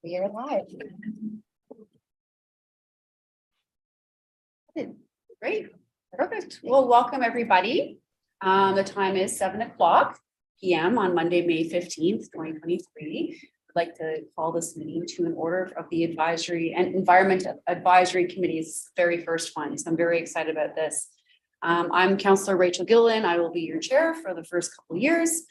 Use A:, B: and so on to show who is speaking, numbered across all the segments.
A: We are live. Great, perfect. Well, welcome everybody. The time is 7:00 p.m. on Monday, May 15th, 2023. I'd like to call this meeting to an order of the Advisory and Environment Advisory Committee's very first one. So I'm very excited about this. I'm Councillor Rachel Gilliland. I will be your chair for the first couple of years.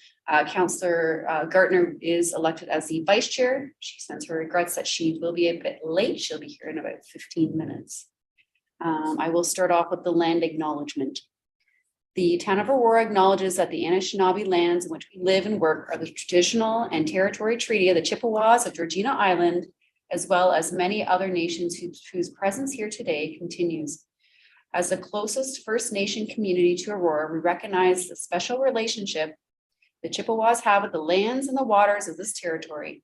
A: Councillor Gartner is elected as the vice chair. She sends her regrets that she will be a bit late. She'll be here in about 15 minutes. I will start off with the land acknowledgement. The town of Aurora acknowledges that the Anishinaabe lands in which we live and work are the traditional and territory treaty of the Chippewas of Georgina Island, as well as many other nations whose presence here today continues. As the closest First Nation community to Aurora, we recognize the special relationship the Chippewas have with the lands and the waters of this territory.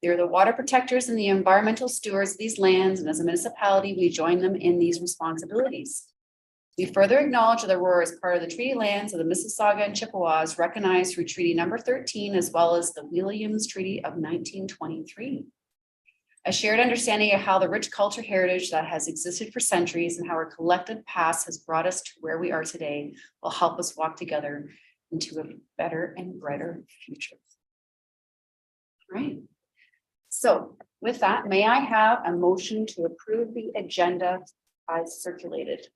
A: They are the water protectors and the environmental stewards of these lands, and as a municipality, we join them in these responsibilities. We further acknowledge that Aurora is part of the treaty lands of the Mississauga and Chippewas, recognized through Treaty Number 13, as well as the Williams Treaty of 1923. A shared understanding of how the rich culture heritage that has existed for centuries and how our collective past has brought us to where we are today will help us walk together into a better and brighter future. All right. So with that, may I have a motion to approve the agenda as circulated?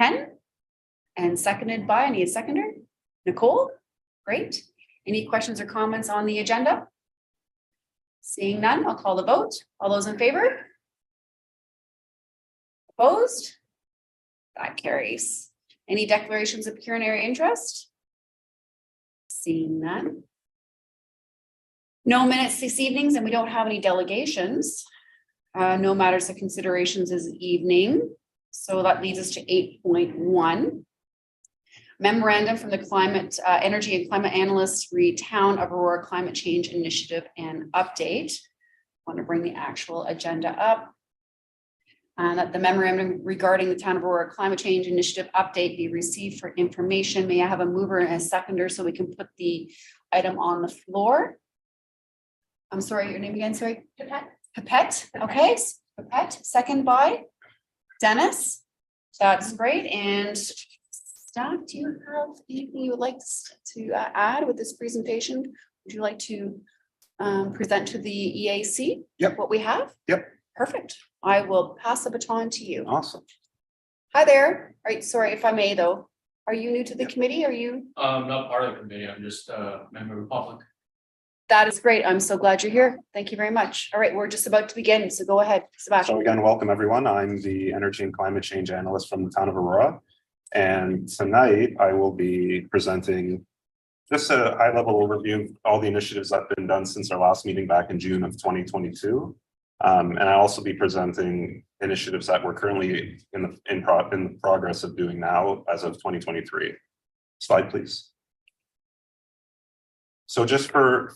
A: Ken? And seconded by, I need a seconder. Nicole? Great. Any questions or comments on the agenda? Seeing none, I'll call the vote. All those in favor? Opposed? That carries. Any declarations of pecuniary interest? Seeing none. No minutes this evening, and we don't have any delegations. No matters of considerations this evening. So that leads us to 8.1. Memorandum from the Climate, Energy and Climate Analysts re Town of Aurora Climate Change Initiative and Update. I want to bring the actual agenda up. That the memorandum regarding the Town of Aurora Climate Change Initiative Update be received for information. May I have a mover and a seconder so we can put the item on the floor? I'm sorry, your name again, sorry? Pipette, okay, Pipette, second by Dennis. That's great. And staff, do you have anything you would like to add with this presentation? Would you like to present to the EAC?
B: Yep.
A: What we have?
B: Yep.
A: Perfect. I will pass the baton to you.
B: Awesome.
A: Hi there. All right, sorry if I may though. Are you new to the committee? Are you?
C: Not part of the committee, I'm just a member of the public.
A: That is great. I'm so glad you're here. Thank you very much. All right, we're just about to begin, so go ahead, Sebastian.
B: So again, welcome everyone. I'm the Energy and Climate Change Analyst from the Town of Aurora. And tonight I will be presenting just a high-level overview of all the initiatives that have been done since our last meeting back in June of 2022. And I'll also be presenting initiatives that we're currently in the progress of doing now as of 2023. Slide, please. So just for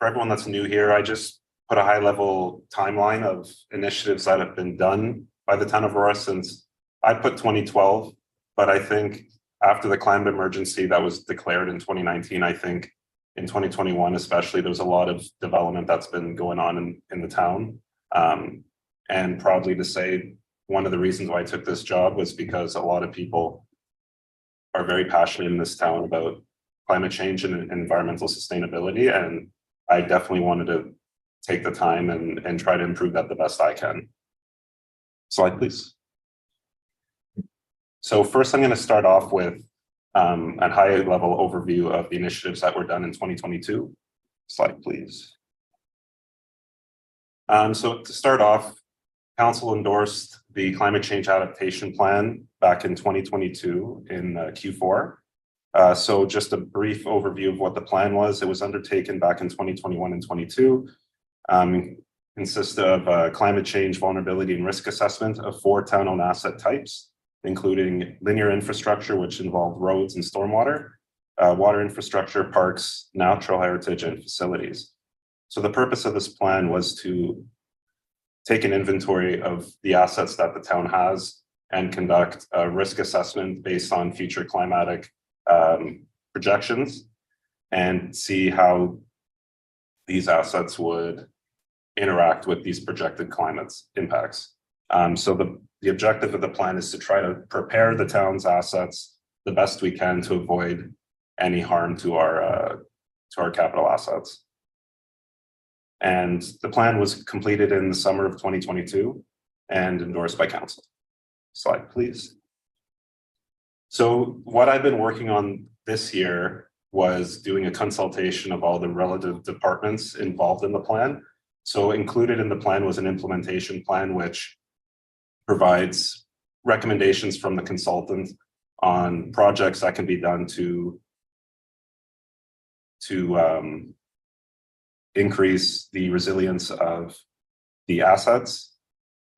B: everyone that's new here, I just put a high-level timeline of initiatives that have been done by the Town of Aurora since I put 2012, but I think after the climate emergency that was declared in 2019, I think in 2021 especially, there's a lot of development that's been going on in the town. And probably to say one of the reasons why I took this job was because a lot of people are very passionate in this town about climate change and environmental sustainability. And I definitely wanted to take the time and try to improve that the best I can. Slide, please. So first I'm going to start off with a high level overview of the initiatives that were done in 2022. Slide, please. So to start off, Council endorsed the Climate Change Adaptation Plan back in 2022 in Q4. So just a brief overview of what the plan was. It was undertaken back in 2021 and 22. Consists of a climate change vulnerability and risk assessment of 4 town-owned asset types, including linear infrastructure, which involved roads and stormwater, water infrastructure, parks, natural heritage, and facilities. So the purpose of this plan was to take an inventory of the assets that the town has and conduct a risk assessment based on future climatic projections and see how these assets would interact with these projected climate impacts. So the objective of the plan is to try to prepare the town's assets the best we can to avoid any harm to our capital assets. And the plan was completed in the summer of 2022 and endorsed by council. Slide, please. So what I've been working on this year was doing a consultation of all the relative departments involved in the plan. So included in the plan was an implementation plan, which provides recommendations from the consultant on projects that can be done to increase the resilience of the assets.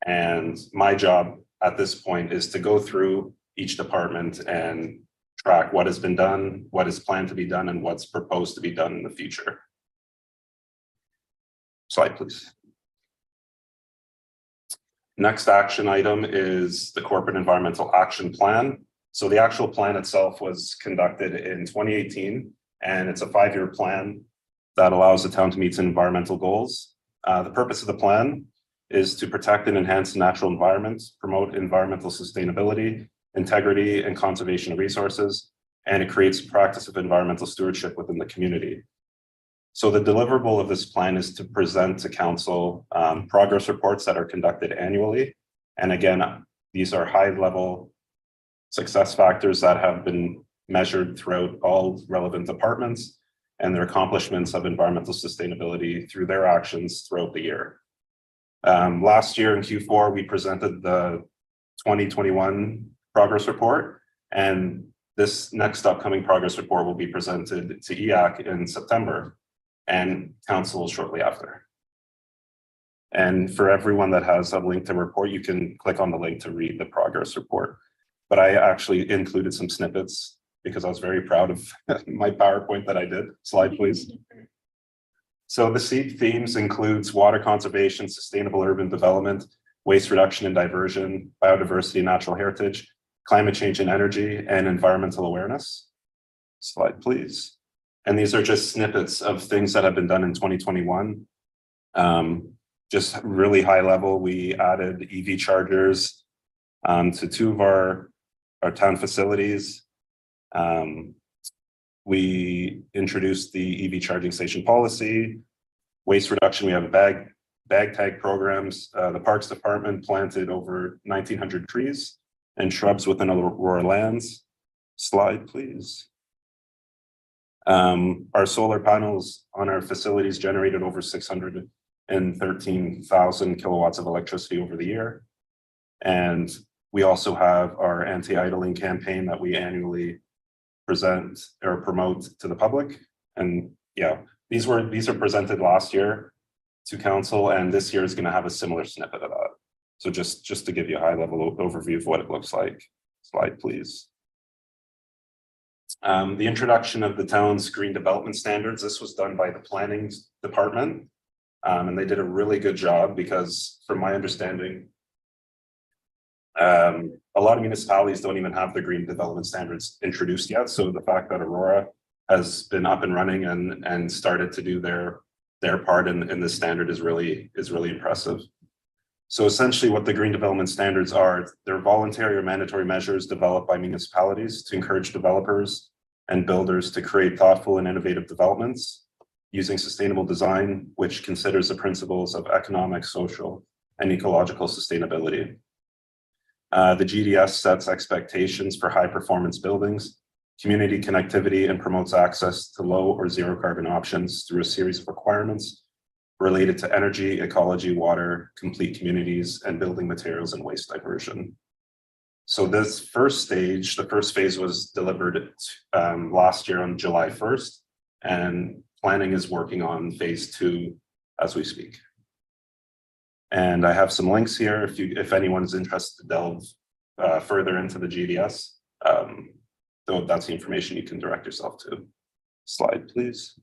B: And my job at this point is to go through each department and track what has been done, what is planned to be done, and what's proposed to be done in the future. Slide, please. Next action item is the Corporate Environmental Action Plan. So the actual plan itself was conducted in 2018, and it's a 5-year plan that allows the town to meet its environmental goals. The purpose of the plan is to protect and enhance the natural environment, promote environmental sustainability, integrity, and conservation of resources, and it creates a practice of environmental stewardship within the community. So the deliverable of this plan is to present to council progress reports that are conducted annually. And again, these are high-level success factors that have been measured throughout all relevant departments and their accomplishments of environmental sustainability through their actions throughout the year. Last year in Q4, we presented the 2021 progress report, and this next upcoming progress report will be presented to EAC in September and council shortly after. And for everyone that has a link to report, you can click on the link to read the progress report. But I actually included some snippets because I was very proud of my PowerPoint that I did. Slide, please. So the SEEP themes includes water conservation, sustainable urban development, waste reduction and diversion, biodiversity and natural heritage, climate change and energy, and environmental awareness. Slide, please. And these are just snippets of things that have been done in 2021. Just really high level, we added EV chargers to 2 of our town facilities. We introduced the EV charging station policy, waste reduction. We have bag tag programs. The Parks Department planted over 1,900 trees and shrubs within Aurora lands. Slide, please. Our solar panels on our facilities generated over 613,000 kilowatts of electricity over the year. And we also have our anti-idling campaign that we annually present or promote to the public. And yeah, these are presented last year to council, and this year is going to have a similar snippet of that. So just to give you a high level overview of what it looks like. Slide, please. The introduction of the town's green development standards. This was done by the planning department, and they did a really good job because, from my understanding, a lot of municipalities don't even have the green development standards introduced yet. So the fact that Aurora has been up and running and started to do their part in this standard is really impressive. So essentially what the green development standards are, they're voluntary or mandatory measures developed by municipalities to encourage developers and builders to create thoughtful and innovative developments using sustainable design, which considers the principles of economic, social, and ecological sustainability. The GDS sets expectations for high performance buildings, community connectivity, and promotes access to low or zero carbon options through a series of requirements related to energy, ecology, water, complete communities, and building materials and waste diversion. So this first stage, the first phase was delivered last year on July 1st, and planning is working on phase 2 as we speak. And I have some links here if anyone's interested to delve further into the GDS. So that's the information you can direct yourself to. Slide, please.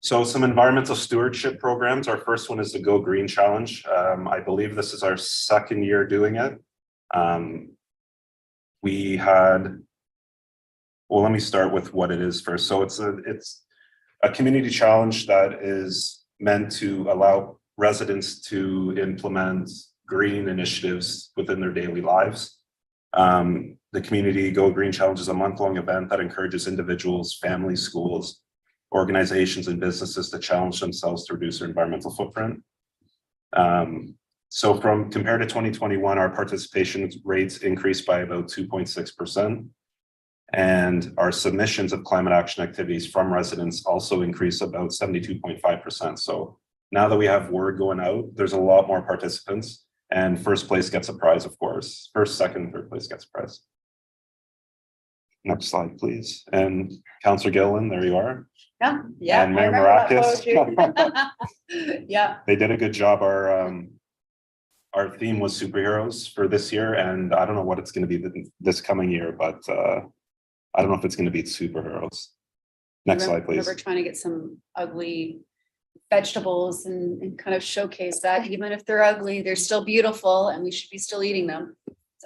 B: So some environmental stewardship programs. Our first one is the Go Green Challenge. I believe this is our 2nd year doing it. We had, well, let me start with what it is first. So it's a community challenge that is meant to allow residents to implement green initiatives within their daily lives. The Community Go Green Challenge is a month-long event that encourages individuals, families, schools, organizations, and businesses to challenge themselves to reduce their environmental footprint. So compared to 2021, our participation rates increased by about 2.6%. And our submissions of climate action activities from residents also increased about 72.5%. So now that we have word going out, there's a lot more participants, and first place gets a prize, of course. First, second, third place gets a prize. Next slide, please. And Councillor Gilliland, there you are.
A: Yeah, yeah.
B: And Mayor
A: I remember
B: Marakis.
A: that photo. Yeah.
B: They did a good job. Our theme was superheroes for this year, and I don't know what it's going to be this coming year, but I don't know if it's going to be superheroes. Next slide, please.
A: Remember trying to get some ugly vegetables and kind of showcase that even if they're ugly, they're still beautiful and we should be still eating them.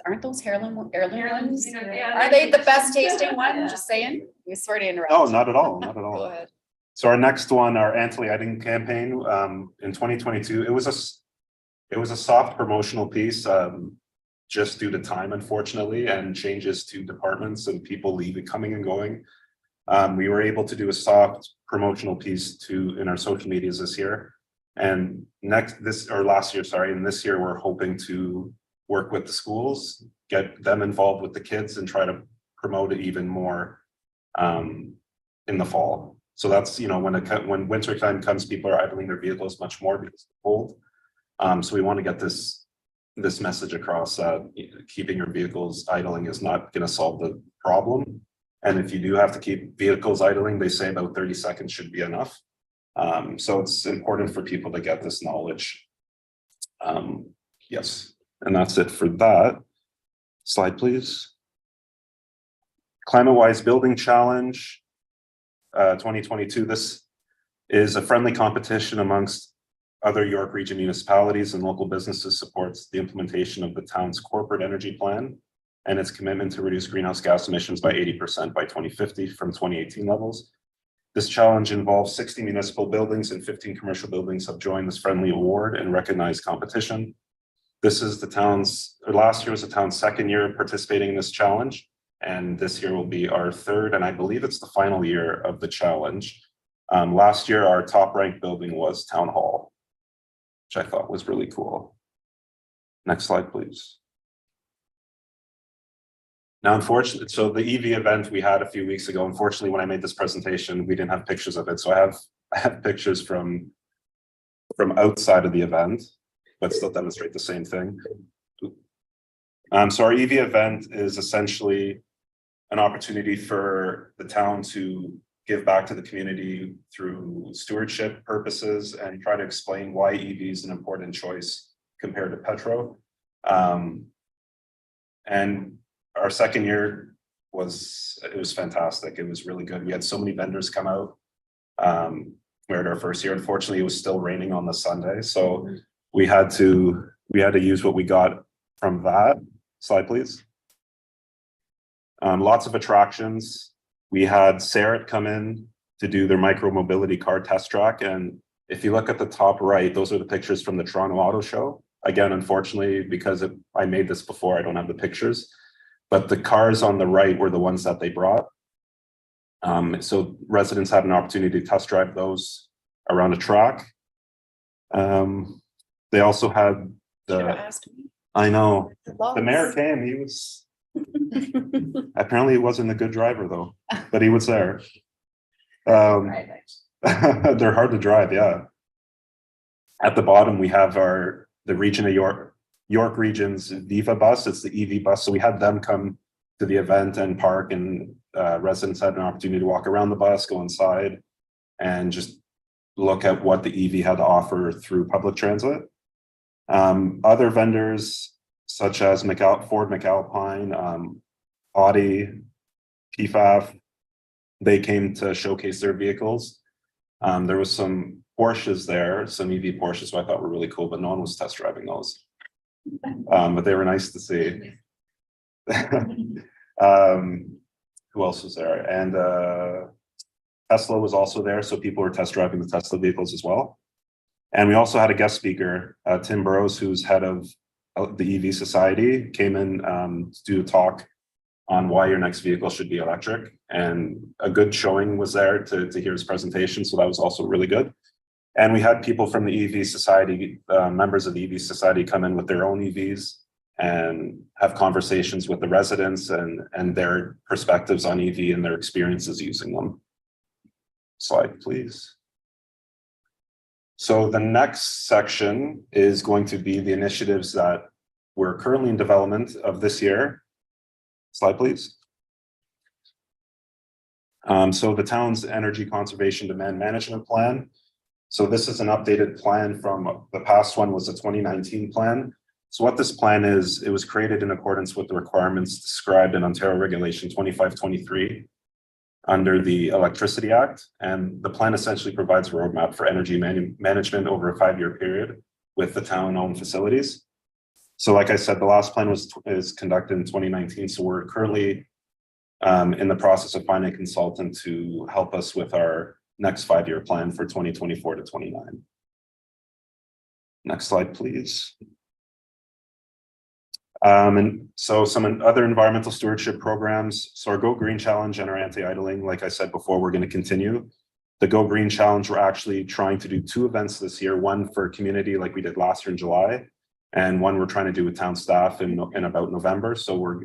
A: Aren't those heirloom ones? Are they the best tasting one? Just saying. We swear to interrupt.
B: Oh, not at all, not at
A: Go
B: all.
A: ahead.
B: So our next one, our anti-lighting campaign, in 2022, it was a soft promotional piece, just due to time, unfortunately, and changes to departments and people leaving, coming and going. We were able to do a soft promotional piece in our social medias this year. And last year, sorry, and this year we're hoping to work with the schools, get them involved with the kids and try to promote it even more in the fall. So that's, when winter time comes, people are idling their vehicles much more because it's cold. So we want to get this message across that keeping your vehicles idling is not going to solve the problem. And if you do have to keep vehicles idling, they say about 30 seconds should be enough. So it's important for people to get this knowledge. Yes, and that's it for that. Slide, please. Climate-Wise Building Challenge 2022. This is a friendly competition amongst other York Region municipalities and local businesses, supports the implementation of the town's corporate energy plan and its commitment to reduce greenhouse gas emissions by 80% by 2050 from 2018 levels. This challenge involves 60 municipal buildings and 15 commercial buildings have joined this friendly award and recognized competition. This is last year was the town's second year participating in this challenge, and this year will be our third, and I believe it's the final year of the challenge. Last year, our top ranked building was Town Hall, which I thought was really cool. Next slide, please. Now, unfortunately, so the EV event we had a few weeks ago, unfortunately, when I made this presentation, we didn't have pictures of it. So I have pictures from outside of the event, but still demonstrate the same thing. So our EV event is essentially an opportunity for the town to give back to the community through stewardship purposes and try to explain why EV is an important choice compared to petrol. And our second year was fantastic. It was really good. We had so many vendors come out. We had our first year. Unfortunately, it was still raining on the Sunday, so we had to use what we got from that. Slide, please. Lots of attractions. We had Sarit come in to do their micro mobility car test track, and if you look at the top right, those are the pictures from the Toronto Auto Show. Again, unfortunately, because I made this before, I don't have the pictures, but the cars on the right were the ones that they brought. So residents had an opportunity to test drive those around a track. They also had I know, the mayor came, he was, apparently he wasn't a good driver though, but he was there. They're hard to drive, yeah. At the bottom, we have the Region of York Region's Viva bus. It's the EV bus. So we had them come to the event and park, and residents had an opportunity to walk around the bus, go inside, and just look at what the EV had to offer through public transit. Other vendors such as Ford McAlpine, Audi, PFAF, they came to showcase their vehicles. There was some Porsches there, some EV Porsches, so I thought were really cool, but no one was test driving those. But they were nice to see. Who else was there? And Tesla was also there, so people were test driving the Tesla vehicles as well. And we also had a guest speaker, Tim Burrows, who's head of the EV Society, came in to do a talk on why your next vehicle should be electric. And a good showing was there to hear his presentation, so that was also really good. And we had people from the EV Society, members of the EV Society, come in with their own EVs and have conversations with the residents and their perspectives on EV and their experiences using them. Slide, please. So the next section is going to be the initiatives that we're currently in development of this year. Slide, please. So the town's energy conservation demand management plan. So this is an updated plan from the past one was a 2019 plan. So what this plan is, it was created in accordance with the requirements described in Ontario Regulation 2523 under the Electricity Act. And the plan essentially provides a roadmap for energy management over a 5-year period with the town-owned facilities. So like I said, the last plan is conducted in 2019. So we're currently in the process of finding a consultant to help us with our next 5-year plan for 2024 to 29. Next slide, please. And so some other environmental stewardship programs. So our Go Green Challenge and our anti-idling, like I said before, we're going to continue. The Go Green Challenge, we're actually trying to do 2 events this year, one for community like we did last year in July, and one we're trying to do with town staff in about November. So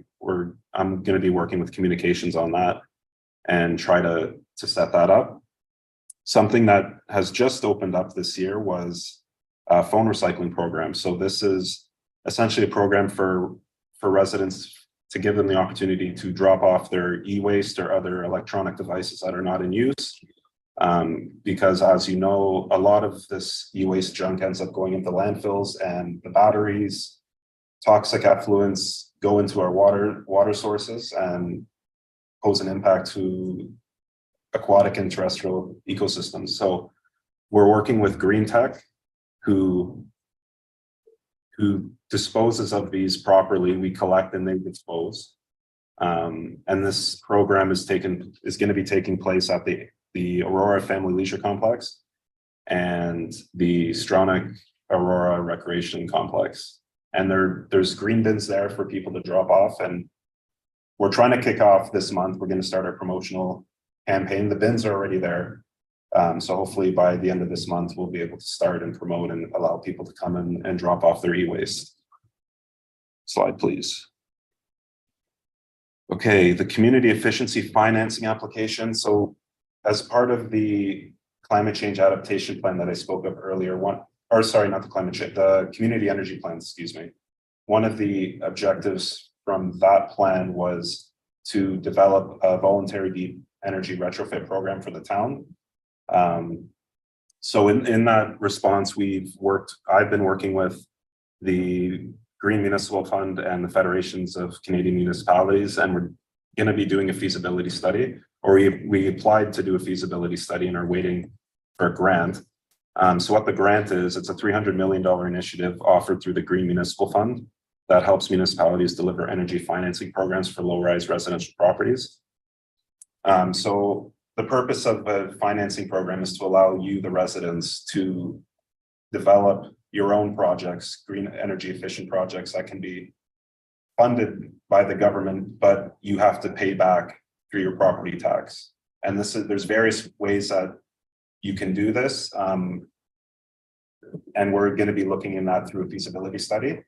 B: I'm going to be working with communications on that and try to set that up. Something that has just opened up this year was a phone recycling program. So this is essentially a program for residents to give them the opportunity to drop off their e-waste or other electronic devices that are not in use. Because as you know, a lot of this e-waste junk ends up going into landfills, and the batteries, toxic effluents go into our water sources and pose an impact to aquatic and terrestrial ecosystems. So we're working with Green Tech, who disposes of these properly. We collect and they dispose. And this program is going to be taking place at the Aurora Family Leisure Complex and the Stronach Aurora Recreation Complex. And there's green bins there for people to drop off. And we're trying to kick off this month. We're going to start our promotional campaign. The bins are already there. So hopefully by the end of this month, we'll be able to start and promote and allow people to come in and drop off their e-waste. Slide, please. Okay, the community efficiency financing application. So as part of the climate change adaptation plan that I spoke of earlier, the community energy plan, excuse me. One of the objectives from that plan was to develop a voluntary deep energy retrofit program for the town. So in that response, I've been working with the Green Municipal Fund and the Federations of Canadian Municipalities, and we're going to be doing a feasibility study, or we applied to do a feasibility study and are waiting for a grant. So what the grant is, it's a $300 million initiative offered through the Green Municipal Fund that helps municipalities deliver energy financing programs for low-rise residential properties. So the purpose of the financing program is to allow you, the residents, to develop your own projects, green energy efficient projects that can be funded by the government, but you have to pay back through your property tax. And there's various ways that you can do this. And we're going to be looking in that through a feasibility study.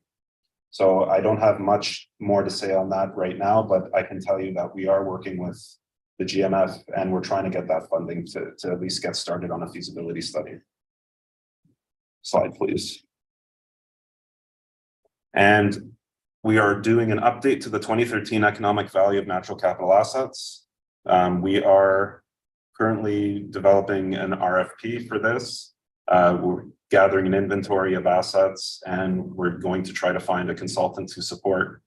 B: So I don't have much more to say on that right now, but I can tell you that we are working with the GMF and we're trying to get that funding to at least get started on a feasibility study. Slide, please. And we are doing an update to the 2013 economic value of natural capital assets. We are currently developing an RFP for this. We're gathering an inventory of assets, and we're going to try to find a consultant to support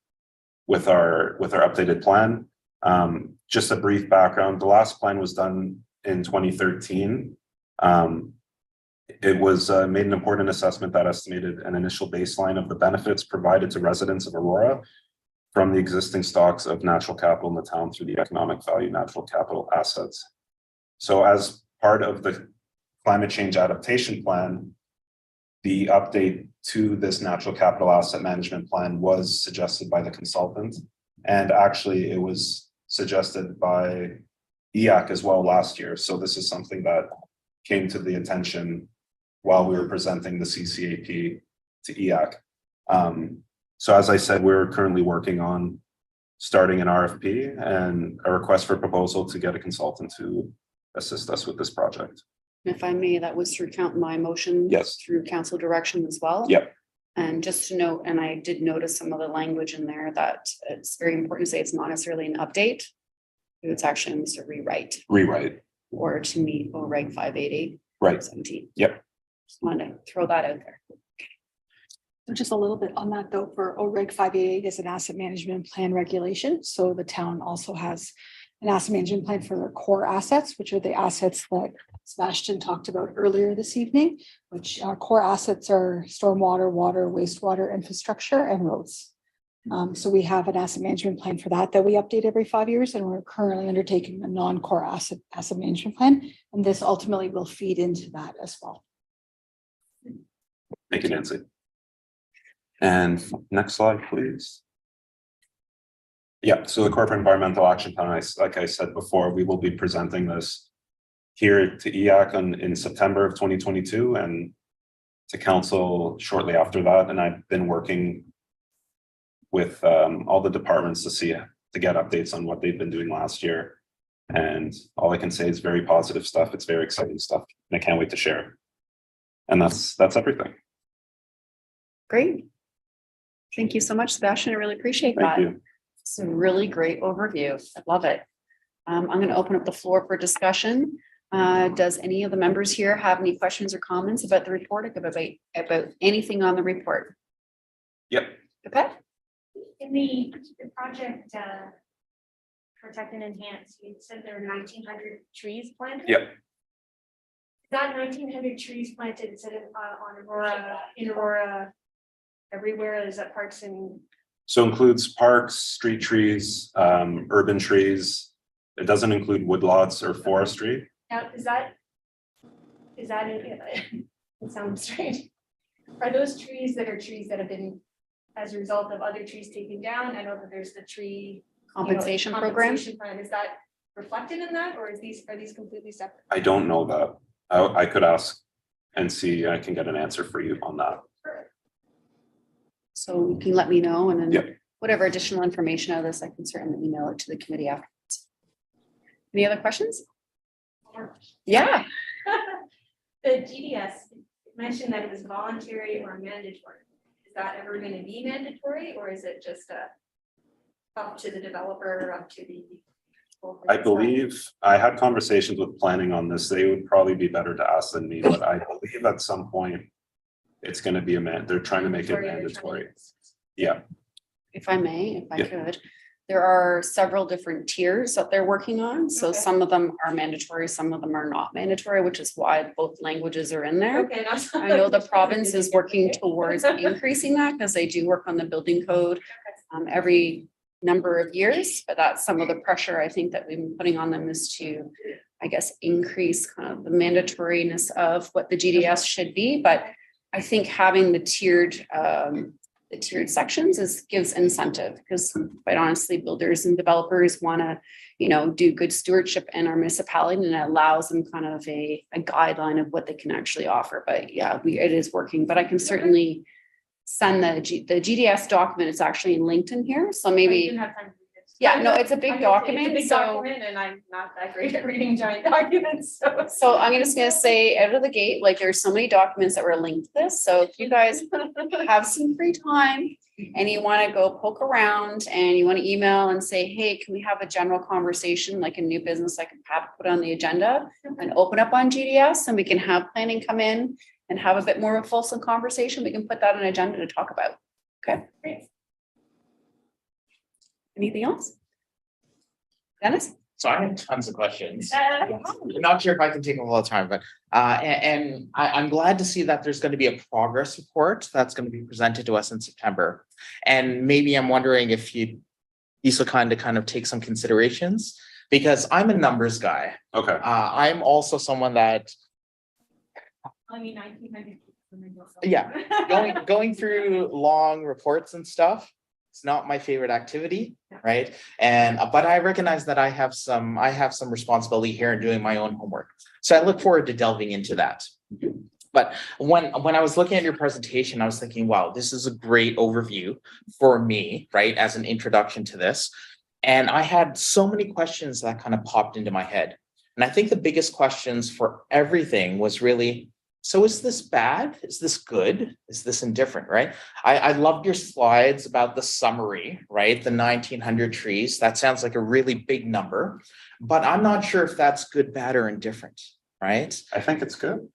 B: with our updated plan. Just a brief background, the last plan was done in 2013. It was made an important assessment that estimated an initial baseline of the benefits provided to residents of Aurora from the existing stocks of natural capital in the town through the economic value natural capital assets. So as part of the climate change adaptation plan, the update to this natural capital asset management plan was suggested by the consultant. And actually it was suggested by EAC as well last year. So this is something that came to the attention while we were presenting the CCAP to EAC. So as I said, we're currently working on starting an RFP and a request for proposal to get a consultant to assist us with this project.
A: If I may, that was through my motion.
B: Yes.
A: Through council direction as well.
B: Yep.
A: And just to note, and I did notice some of the language in there that it's very important to say it's not necessarily an update. It's actually almost a rewrite
B: Rewrite,
A: or to meet OREG 588.
B: right,
A: 17.
B: Yep.
A: Just wanted to throw that out there.
D: So just a little bit on that though, for OREG 588 is an asset management plan regulation. So the town also has an asset management plan for their core assets, which are the assets that Sebastian talked about earlier this evening, which our core assets are stormwater, water, wastewater infrastructure and roads. So we have an asset management plan for that we update every 5 years, and we're currently undertaking a non-core asset management plan. And this ultimately will feed into that as well.
B: thank you, Nancy. And next slide, please. Yeah, so the corporate environmental action plan, like I said before, we will be presenting this here to EAC in September of 2022 and to council shortly after that. And I've been working with all the departments to get updates on what they've been doing last year. And all I can say is very positive stuff. It's very exciting stuff, and I can't wait to share. And that's everything.
A: Great. Thank you so much, Sebastian. I really appreciate
B: Thank
A: that.
B: you.
A: It's a really great overview. I love it. I'm going to open up the floor for discussion. Does any of the members here have any questions or comments about the report, about anything on the report?
B: Yep.
A: Okay.
E: In the project, Protect and Enhance, you said there were 1,900 trees planted?
B: Yep.
E: Is that 1,900 trees planted instead of on Aurora, in Aurora, everywhere? Is that parks and?
B: So includes parks, street trees, urban trees. It doesn't include woodlots or forestry.
E: Now, is that it sounds strange. Are those trees that have been as a result of other trees taken down? I know that there's the tree
A: Compensation program.
E: compensation plan. Is that reflected in that, or are these completely separate?
B: I don't know that. I could ask and see, I can get an answer for you on that.
A: So you can let me know, and then
B: Yep.
A: whatever additional information out of this, I can certainly email it to the committee afterwards. Any other questions? Yeah.
E: The GDS mentioned that it was voluntary or mandatory. Is that ever going to be mandatory, or is it just up to the developer, up to the?
B: I believe I had conversations with planning on this. They would probably be better to ask than me, but I believe at some point it's going to be they're trying to make it mandatory. Yeah.
A: If I may, if I
B: Yeah.
A: could, there are several different tiers that they're working on. So
E: Okay.
A: some of them are mandatory, some of them are not mandatory, which is why both languages are in there.
E: Okay.
A: I know the province is working towards increasing that because they do work on the building code every number of years, but that's some of the pressure I think that we've been putting on them is to, I guess, increase kind of the mandatoriness of what the GDS should be. But I think having the tiered sections gives incentive, because quite honestly, builders and developers want to, do good stewardship in our municipality, and it allows them kind of a guideline of what they can actually offer. But yeah, it is working, but I can certainly send the GDS document. It's actually linked in here. So
E: I
A: maybe,
E: didn't have time to read it.
A: yeah, no, it's a big
E: It's a
A: document.
E: big
A: So,
E: document, and I'm not that great at reading giant documents, so.
A: so I'm just going to say out of the gate, like there's so many documents that were linked to this. So if you guys have some free time and you want to go poke around and you want to email and say, hey, can we have a general conversation, like a new business I can have put on the agenda and open up on GDS, and we can have planning come in and have a bit more of a fulsome conversation, we can put that on an agenda to talk about. Okay.
E: Great.
A: Anything else? Dennis?
F: So I have tons of questions.
E: Uh,
F: I'm not sure if I can take a lot of time, but I'm glad to see that there's going to be a progress report that's going to be presented to us in September. And maybe I'm wondering if you'd be so kind to kind of take some considerations because I'm a numbers guy.
B: Okay,
F: I'm also someone that,
E: I mean, 1900.
F: yeah, going through long reports and stuff, it's not my favorite activity, right? And but I recognize that I have some responsibility here in doing my own homework. So I look forward to delving into that. But when I was looking at your presentation, I was thinking, wow, this is a great overview for me, right, as an introduction to this. And I had so many questions that kind of popped into my head. And I think the biggest questions for everything was really, so is this bad? Is this good? Is this indifferent, right? I loved your slides about the summary, right? The 1900 trees. That sounds like a really big number, but I'm not sure if that's good, bad, or indifferent, right?
B: I think it's good.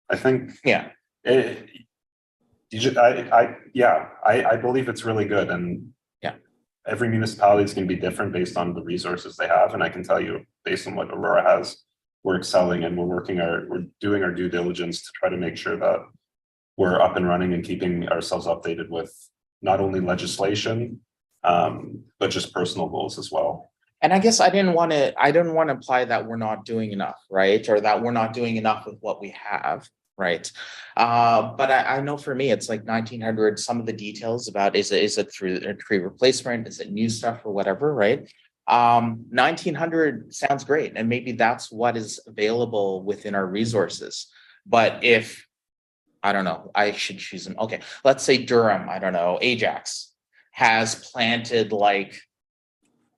B: I think
F: Yeah.
B: I believe it's really good, and
F: Yeah.
B: every municipality is going to be different based on the resources they have, and I can tell you based on what Aurora has, we're excelling and we're doing our due diligence to try to make sure that we're up and running and keeping ourselves updated with not only legislation, but just personal goals as well.
F: And I guess I didn't want to imply that we're not doing enough, right? Or that we're not doing enough with what we have, right? But I know for me, it's like 1900, some of the details about, is it through a tree replacement? Is it new stuff or whatever, right? 1900 sounds great. And maybe that's what is available within our resources. But if, I don't know, I should choose them. Okay, let's say Durham, I don't know, Ajax has planted like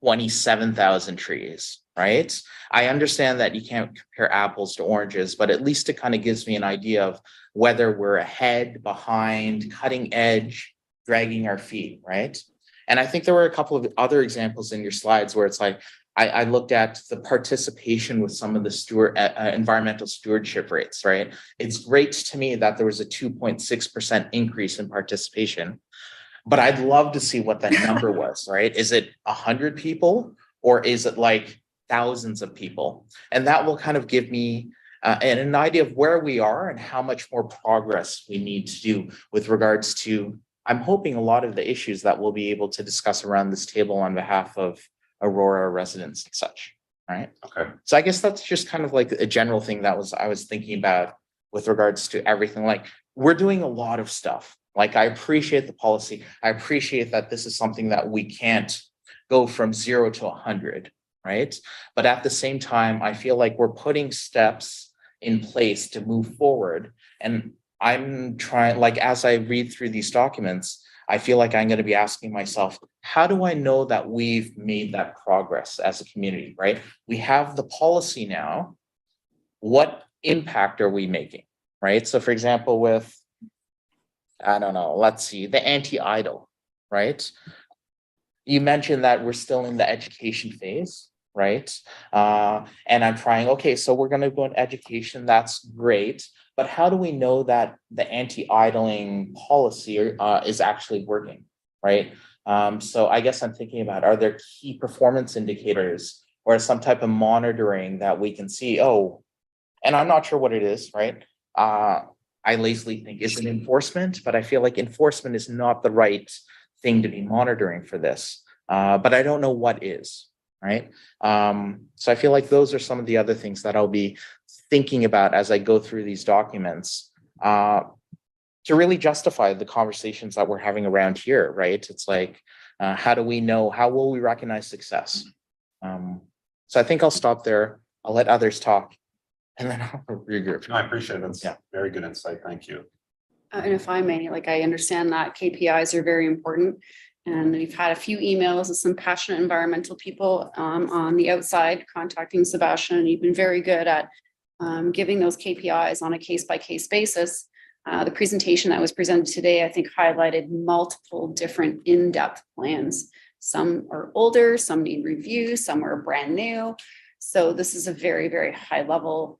F: 27,000 trees, right? I understand that you can't compare apples to oranges, but at least it kind of gives me an idea of whether we're ahead, behind, cutting edge, dragging our feet, right? And I think there were a couple of other examples in your slides where it's like, I looked at the participation with some of the environmental stewardship rates, right? It's great to me that there was a 2.6% increase in participation, but I'd love to see what that number was, right? Is it 100 people or is it like thousands of people? And that will kind of give me an idea of where we are and how much more progress we need to do with regards to, I'm hoping, a lot of the issues that we'll be able to discuss around this table on behalf of Aurora residents and such, right?
B: Okay.
F: So I guess that's just kind of like a general thing that I was thinking about with regards to everything. Like, we're doing a lot of stuff. Like, I appreciate the policy. I appreciate that this is something that we can't go from 0 to 100, right? But at the same time, I feel like we're putting steps in place to move forward. And I'm trying, like, as I read through these documents, I feel like I'm going to be asking myself, how do I know that we've made that progress as a community, right? We have the policy now. What impact are we making, right? So for example, with, I don't know, let's see, the anti-idle, right? You mentioned that we're still in the education phase, right? And I'm trying, okay, so we're going to go in education. That's great. But how do we know that the anti-idling policy is actually working, right? So I guess I'm thinking about, are there key performance indicators or some type of monitoring that we can see? Oh, and I'm not sure what it is, right? I lazily think it's an enforcement, but I feel like enforcement is not the right thing to be monitoring for this. But I don't know what is, right? So I feel like those are some of the other things that I'll be thinking about as I go through these documents to really justify the conversations that we're having around here, right? It's like, how do we know, how will we recognize success? So I think I'll stop there. I'll let others talk and then I'll regroup.
B: No, I appreciate it. That's
F: Yeah.
B: very good insight. Thank you.
A: And if I may, like, I understand that KPIs are very important. And we've had a few emails of some passionate environmental people on the outside contacting Sebastian. And you've been very good at giving those KPIs on a case-by-case basis. The presentation that was presented today, I think, highlighted multiple different in-depth plans. Some are older, some need review, some are brand new. So this is a very, very high-level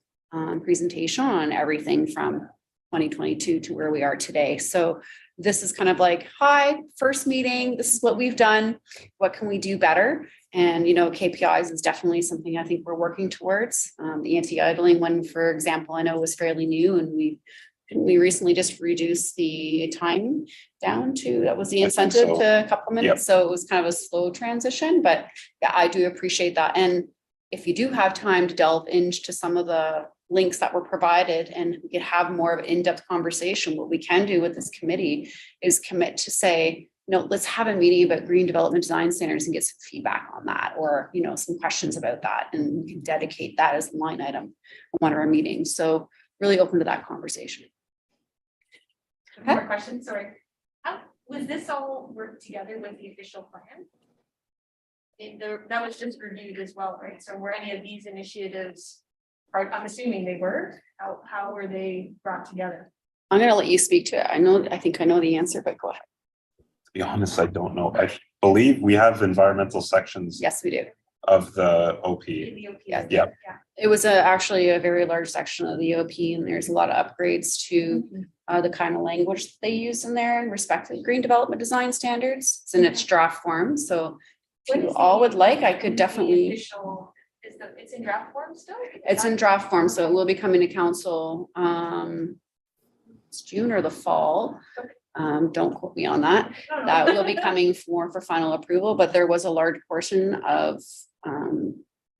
A: presentation on everything from 2022 to where we are today. So this is kind of like, hi, first meeting, this is what we've done. What can we do better? And, you know, KPIs is definitely something I think we're working towards. The anti-idling one, for example, I know was fairly new, and we recently just reduced the time down to, that was the
B: I think
A: incentive,
B: so.
A: to a couple minutes.
B: Yep.
A: So it was kind of a slow transition, but yeah, I do appreciate that. And if you do have time to delve into some of the links that were provided and we could have more of an in-depth conversation, what we can do with this committee is commit to say, let's have a meeting about green development design standards and get some feedback on that, or, some questions about that. And we can dedicate that as a line item on one of our meetings. So really open to that conversation.
E: One more question, sorry. How was this all worked together with the official plan? That was just reviewed as well, right? So were any of these initiatives, I'm assuming they were, how were they brought together?
A: I'm going to let you speak to it. I think I know the answer, but go ahead.
B: To be honest, I don't know. I believe we have environmental sections
A: Yes, we do.
B: of the OP.
E: The OP?
A: Yeah.
B: Yeah.
A: It was actually a very large section of the OP, and there's a lot of upgrades to the kind of language that they use in there in respect to green development design standards. It's in its draft form. So if you all would like, I could definitely.
E: It's in draft form still?
A: It's in draft form, so it will be coming to council, it's June or the fall. Don't quote me on that. That will be coming for final approval, but there was a large portion of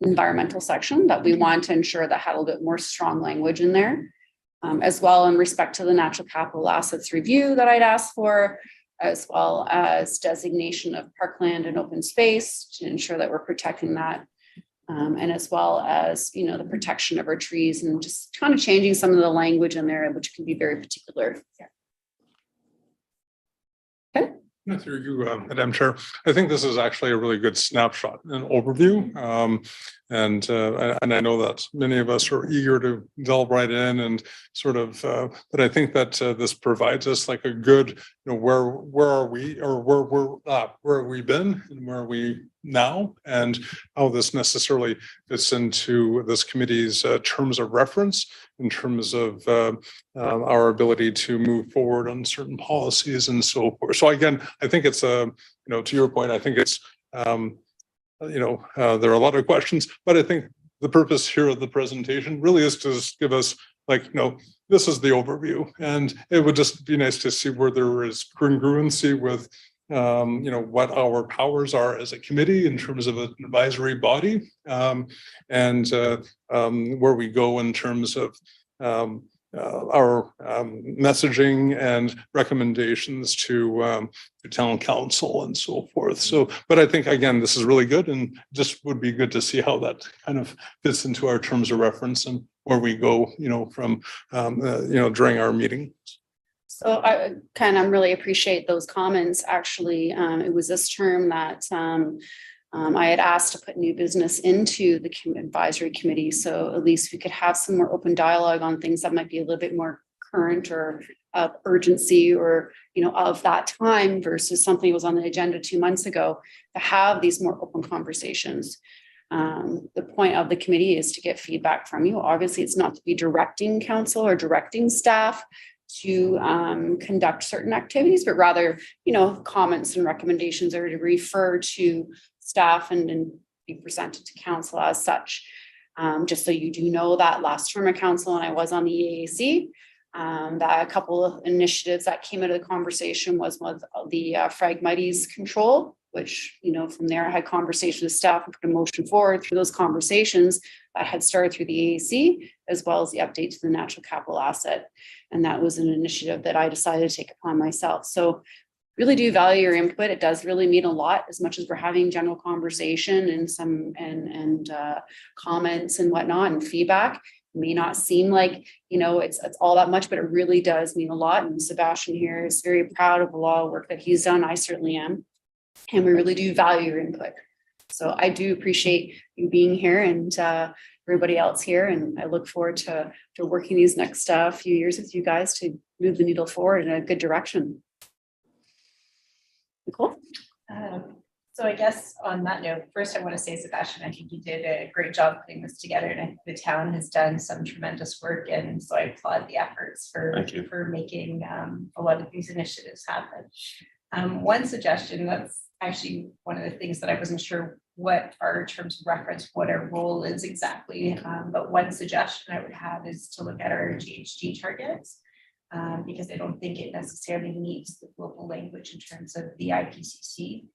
A: environmental section that we want to ensure that had a little bit more strong language in there. As well in respect to the natural capital assets review that I'd asked for, as well as designation of parkland and open space to ensure that we're protecting that. And as well as, the protection of our trees and just kind of changing some of the language in there, which can be very particular.
G: Through you, Madam Chair, I think this is actually a really good snapshot and overview. And I know that many of us are eager to delve right in and sort of, but I think that this provides us like a good, where are we, or where have we been and where are we now, and how this necessarily fits into this committee's terms of reference in terms of our ability to move forward on certain policies and so forth. So again, I think it's to your point, I think it's there are a lot of questions, but I think the purpose here of the presentation really is to just give us this is the overview, and it would just be nice to see where there is congruency with what our powers are as a committee in terms of an advisory body, and where we go in terms of our messaging and recommendations to town council and so forth. So, but I think again, this is really good, and just would be good to see how that kind of fits into our terms of reference and where we go, from during our meeting.
A: So I really appreciate those comments. Actually, it was this term that I had asked to put new business into the advisory committee. So at least we could have some more open dialogue on things that might be a little bit more current or of urgency or, of that time versus something that was on the agenda 2 months ago, to have these more open conversations. The point of the committee is to get feedback from you. Obviously, it's not to be directing council or directing staff to conduct certain activities, but rather, comments and recommendations are to refer to staff and be presented to council as such. Just so you do know that last term of council, and I was on the EAC, that a couple of initiatives that came out of the conversation was the Phragmites control, which, from there I had conversations with staff and put a motion forward through those conversations that had started through the AAC, as well as the update to the natural capital asset. And that was an initiative that I decided to take upon myself. So really do value your input. It does really mean a lot, as much as we're having general conversation and some comments and whatnot and feedback. It may not seem like, it's all that much, but it really does mean a lot. And Sebastian here is very proud of a lot of work that he's done. I certainly am. And we really do value your input. So I do appreciate you being here and everybody else here. And I look forward to working these next few years with you guys to move the needle forward in a good direction. Nicole?
H: So I guess on that note, first I want to say, Sebastian, I think you did a great job putting this together, and I think the town has done some tremendous work, and so I applaud the efforts for making a lot of these initiatives happen. One suggestion, that's actually one of the things that I wasn't sure what our terms of reference, what our role is exactly, but one suggestion I would have is to look at our GHG targets, because I don't think it necessarily meets the global language in terms of the IPCC.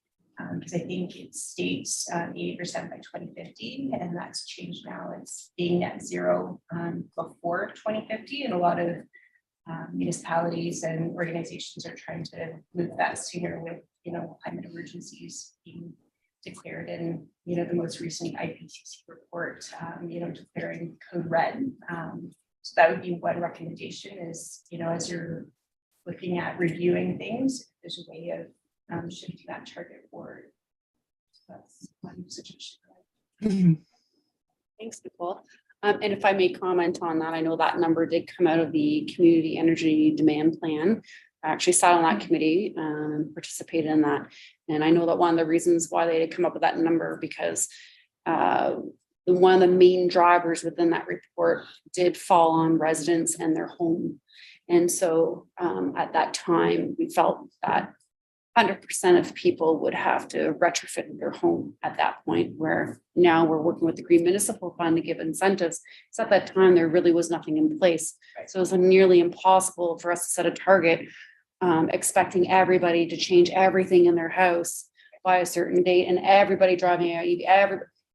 H: Because I think it states 80% by 2050, and that's changed now. It's being net zero before 2050, and a lot of municipalities and organizations are trying to move that sooner with, climate emergencies being declared in, the most recent IPCC report, declaring code red. So that would be one recommendation is, as you're looking at reviewing things, there's a way of shifting that target forward. So that's one suggestion.
A: Thanks, Nicole. And if I may comment on that, I know that number did come out of the Community Energy Demand Plan. I actually sat on that committee and participated in that. And I know that one of the reasons why they had come up with that number because one of the main drivers within that report did fall on residents and their home. And so at that time, we felt that 100% of people would have to retrofit their home at that point, where now we're working with the Green Municipal Fund to give incentives. So at that time, there really was nothing in place. So it was nearly impossible for us to set a target, expecting everybody to change everything in their house by a certain date and everybody driving out.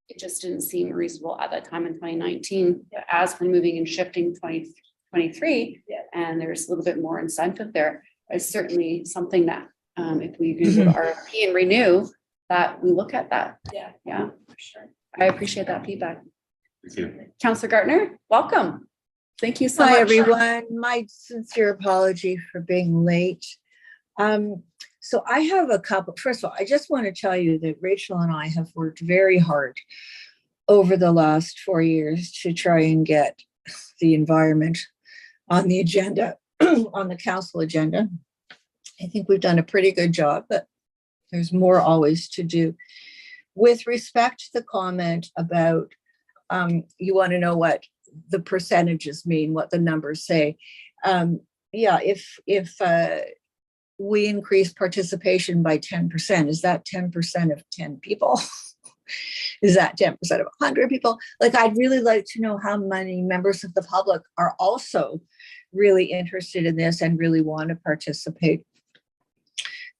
A: It just didn't seem reasonable at that time in 2019. As we're moving and shifting 2023, and there's a little bit more incentive there, it's certainly something that if we do go to RFP and renew, that we look at that. Yeah, for sure. I appreciate that feedback.
B: Thank you.
A: Councillor Gartner, welcome. Thank you so much.
I: Hi, everyone. My sincere apology for being late. So I have a couple, first of all, I just want to tell you that Rachel and I have worked very hard over the last 4 years to try and get the environment on the agenda, on the council agenda. I think we've done a pretty good job, but there's more always to do. With respect to the comment about you want to know what the percentages mean, what the numbers say. Yeah, if we increase participation by 10%, is that 10% of 10 people? Is that 10% of 100 people? Like, I'd really like to know how many members of the public are also really interested in this and really want to participate.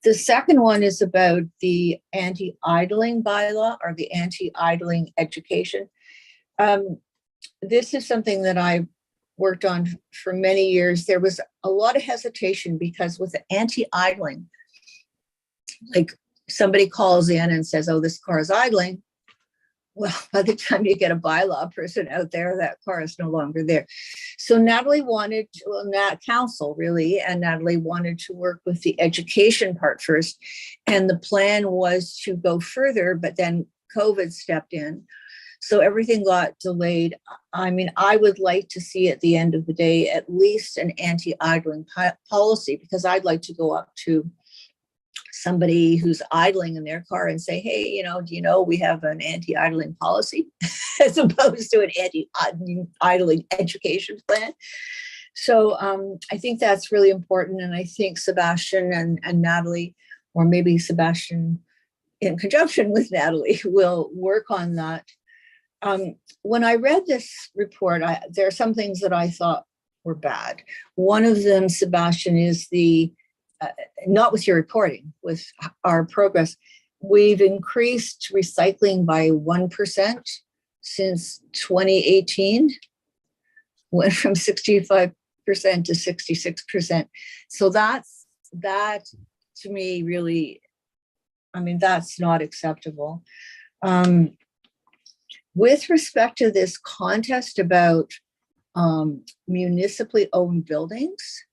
I: The second one is about the anti-idling bylaw or the anti-idling education. This is something that I worked on for many years. There was a lot of hesitation because with the anti-idling, like somebody calls in and says, oh, this car is idling. Well, by the time you get a bylaw person out there, that car is no longer there. So Natalie wanted to, well, Nat Council really, and Natalie wanted to work with the education part first. And the plan was to go further, but then COVID stepped in. So everything got delayed. I mean, I would like to see at the end of the day, at least an anti-idling policy, because I'd like to go up to somebody who's idling in their car and say, hey, do you know we have an anti-idling policy as opposed to an anti-idling education plan? So I think that's really important. And I think Sebastian and Natalie, or maybe Sebastian in conjunction with Natalie, will work on that. When I read this report, there are some things that I thought were bad. One of them, Sebastian, is not with your reporting, with our progress. We've increased recycling by 1% since 2018, went from 65% to 66%. So that to me really, I mean, that's not acceptable. With respect to this contest about municipally owned buildings,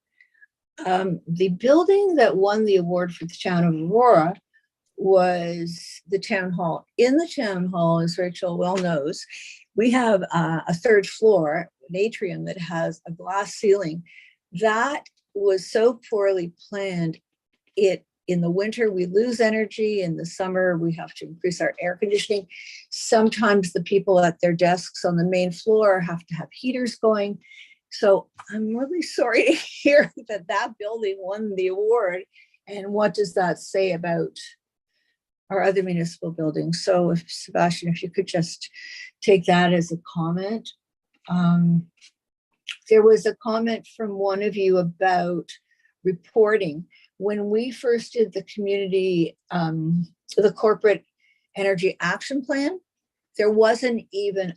I: the building that won the award for the town of Aurora was the town hall. In the town hall, as Rachel well knows, we have a third floor, an atrium that has a glass ceiling. That was so poorly planned. In the winter, we lose energy. In the summer, we have to increase our air conditioning. Sometimes the people at their desks on the main floor have to have heaters going. So I'm really sorry to hear that building won the award. And what does that say about our other municipal buildings? So if Sebastian, if you could just take that as a comment. There was a comment from one of you about reporting. when we first did the community, the corporate energy action plan, there wasn't even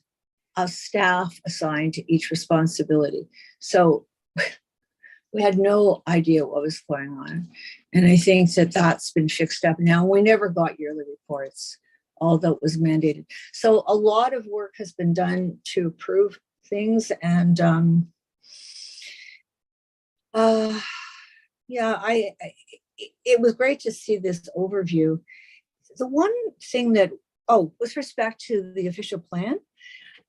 I: a staff assigned to each responsibility. So we had no idea what was going on. And I think that that's been fixed up now. We never got yearly reports, although it was mandated. So a lot of work has been done to improve things. And it was great to see this overview. The one thing that, with respect to the official plan,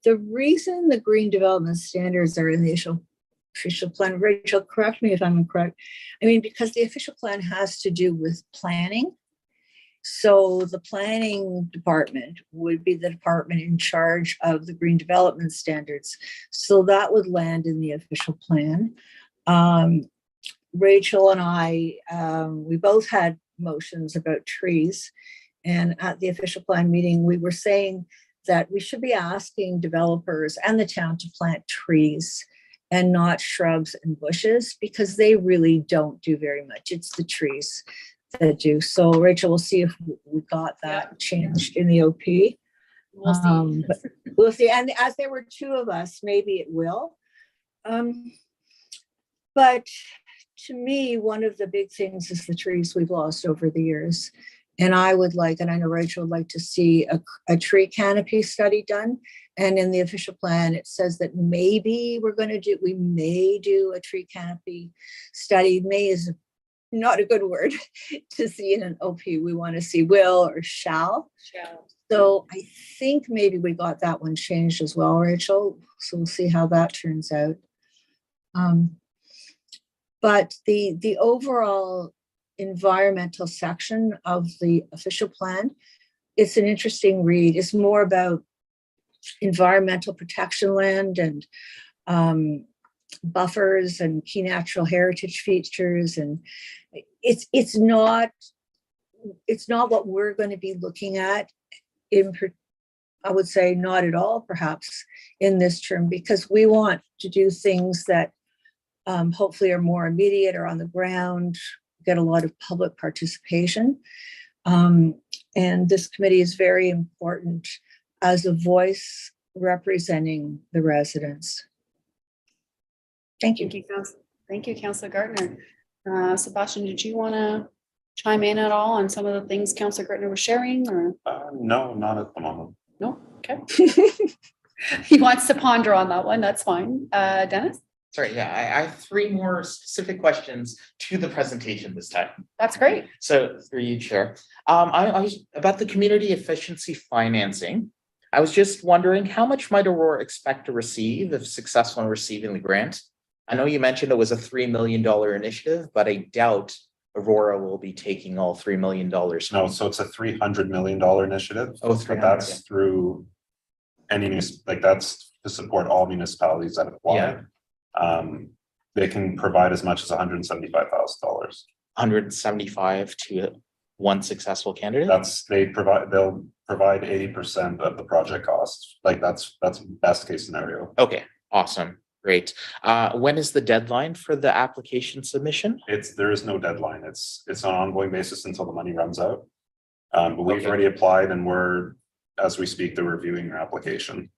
I: the reason the green development standards are in the official plan, Rachel, correct me if I'm incorrect. I mean, because the official plan has to do with planning. So the planning department would be the department in charge of the green development standards. So that would land in the official plan. Rachel and I, we both had motions about trees. And at the official plan meeting, we were saying that we should be asking developers and the town to plant trees and not shrubs and bushes, because they really don't do very much. It's the trees that do. So Rachel, we'll see if we got that changed in the OP.
A: We'll see.
I: But we'll see. And as there were two of us, maybe it will. But to me, one of the big things is the trees we've lost over the years. And I would like, and I know Rachel would like to see a tree canopy study done. And in the official plan, it says that maybe we may do a tree canopy study. May is not a good word to see in an OP. We want to see will or shall. So I think maybe we got that one changed as well, Rachel. So we'll see how that turns out. But the overall environmental section of the official plan, it's an interesting read. It's more about environmental protection land and buffers and key natural heritage features, and it's not what we're going to be looking at I would say not at all perhaps in this term, because we want to do things that hopefully are more immediate or on the ground, get a lot of public participation. And this committee is very important as a voice representing the residents. Thank you.
A: Thank you, Councillor Gardner. Sebastian, did you want to chime in at all on some of the things Councillor Gardner was sharing, or?
B: No, not at the moment.
A: No, okay. He wants to ponder on that one, that's fine. Dennis?
F: Sorry, yeah, I have three more specific questions to the presentation this time.
A: That's great.
F: So through you, Chair. I was about the community efficiency financing. I was just wondering, how much might Aurora expect to receive if successful in receiving the grant? I know you mentioned it was a $3 million initiative, but I doubt Aurora will be taking all $3 million.
B: No, so it's a $300 million initiative.
F: Oh,
B: But
F: 300,
B: that's through any that's to support all municipalities that apply.
F: Yeah.
B: They can provide as much as $175,000.
F: 175 to one successful candidate?
B: They'll provide 80% of the project costs. Like that's best case scenario.
F: Okay, awesome, great. When is the deadline for the application submission?
B: There is no deadline. It's on an ongoing basis until the money runs out. But we've
F: Okay.
B: already applied and as we speak, they're reviewing your application.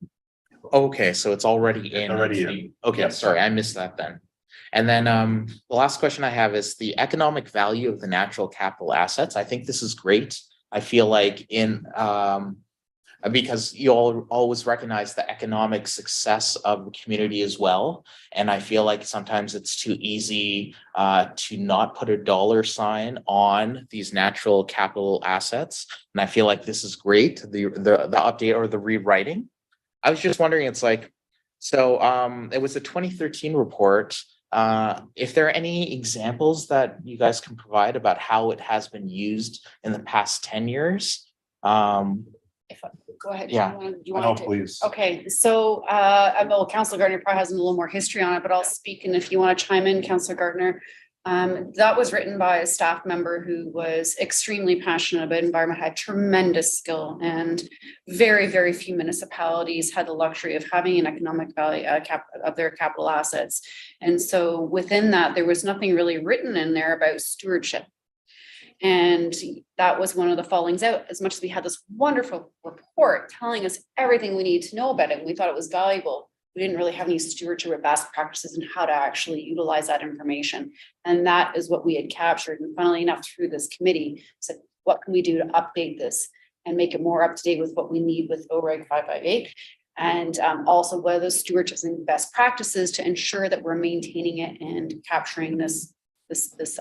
F: Okay, so it's already in.
B: Already in.
F: Okay,
B: Yes.
F: sorry, I missed that then. And then the last question I have is the economic value of the natural capital assets. I think this is great. I feel like because you all always recognize the economic success of the community as well. And I feel like sometimes it's too easy to not put a dollar sign on these natural capital assets. And I feel like this is great, the update or the rewriting. I was just wondering, it's like, so it was a 2013 report. If there are any examples that you guys can provide about how it has been used in the past 10 years?
A: Go ahead.
F: Yeah.
A: You
B: No,
A: want to?
B: please.
A: Okay, so I know Councillor Gardner probably has a little more history on it, but I'll speak, and if you want to chime in, Councillor Gardner. That was written by a staff member who was extremely passionate about environment, had tremendous skill, and very, very few municipalities had the luxury of having an economic value of their capital assets. And so within that, there was nothing really written in there about stewardship. And that was one of the fallings out. As much as we had this wonderful report telling us everything we need to know about it, and we thought it was valuable, we didn't really have any stewardship or best practices and how to actually utilize that information. And that is what we had captured. And funnily enough, through this committee, said, what can we do to update this and make it more up to date with what we need with OREG 558? And also what are those stewardships and best practices to ensure that we're maintaining it and capturing this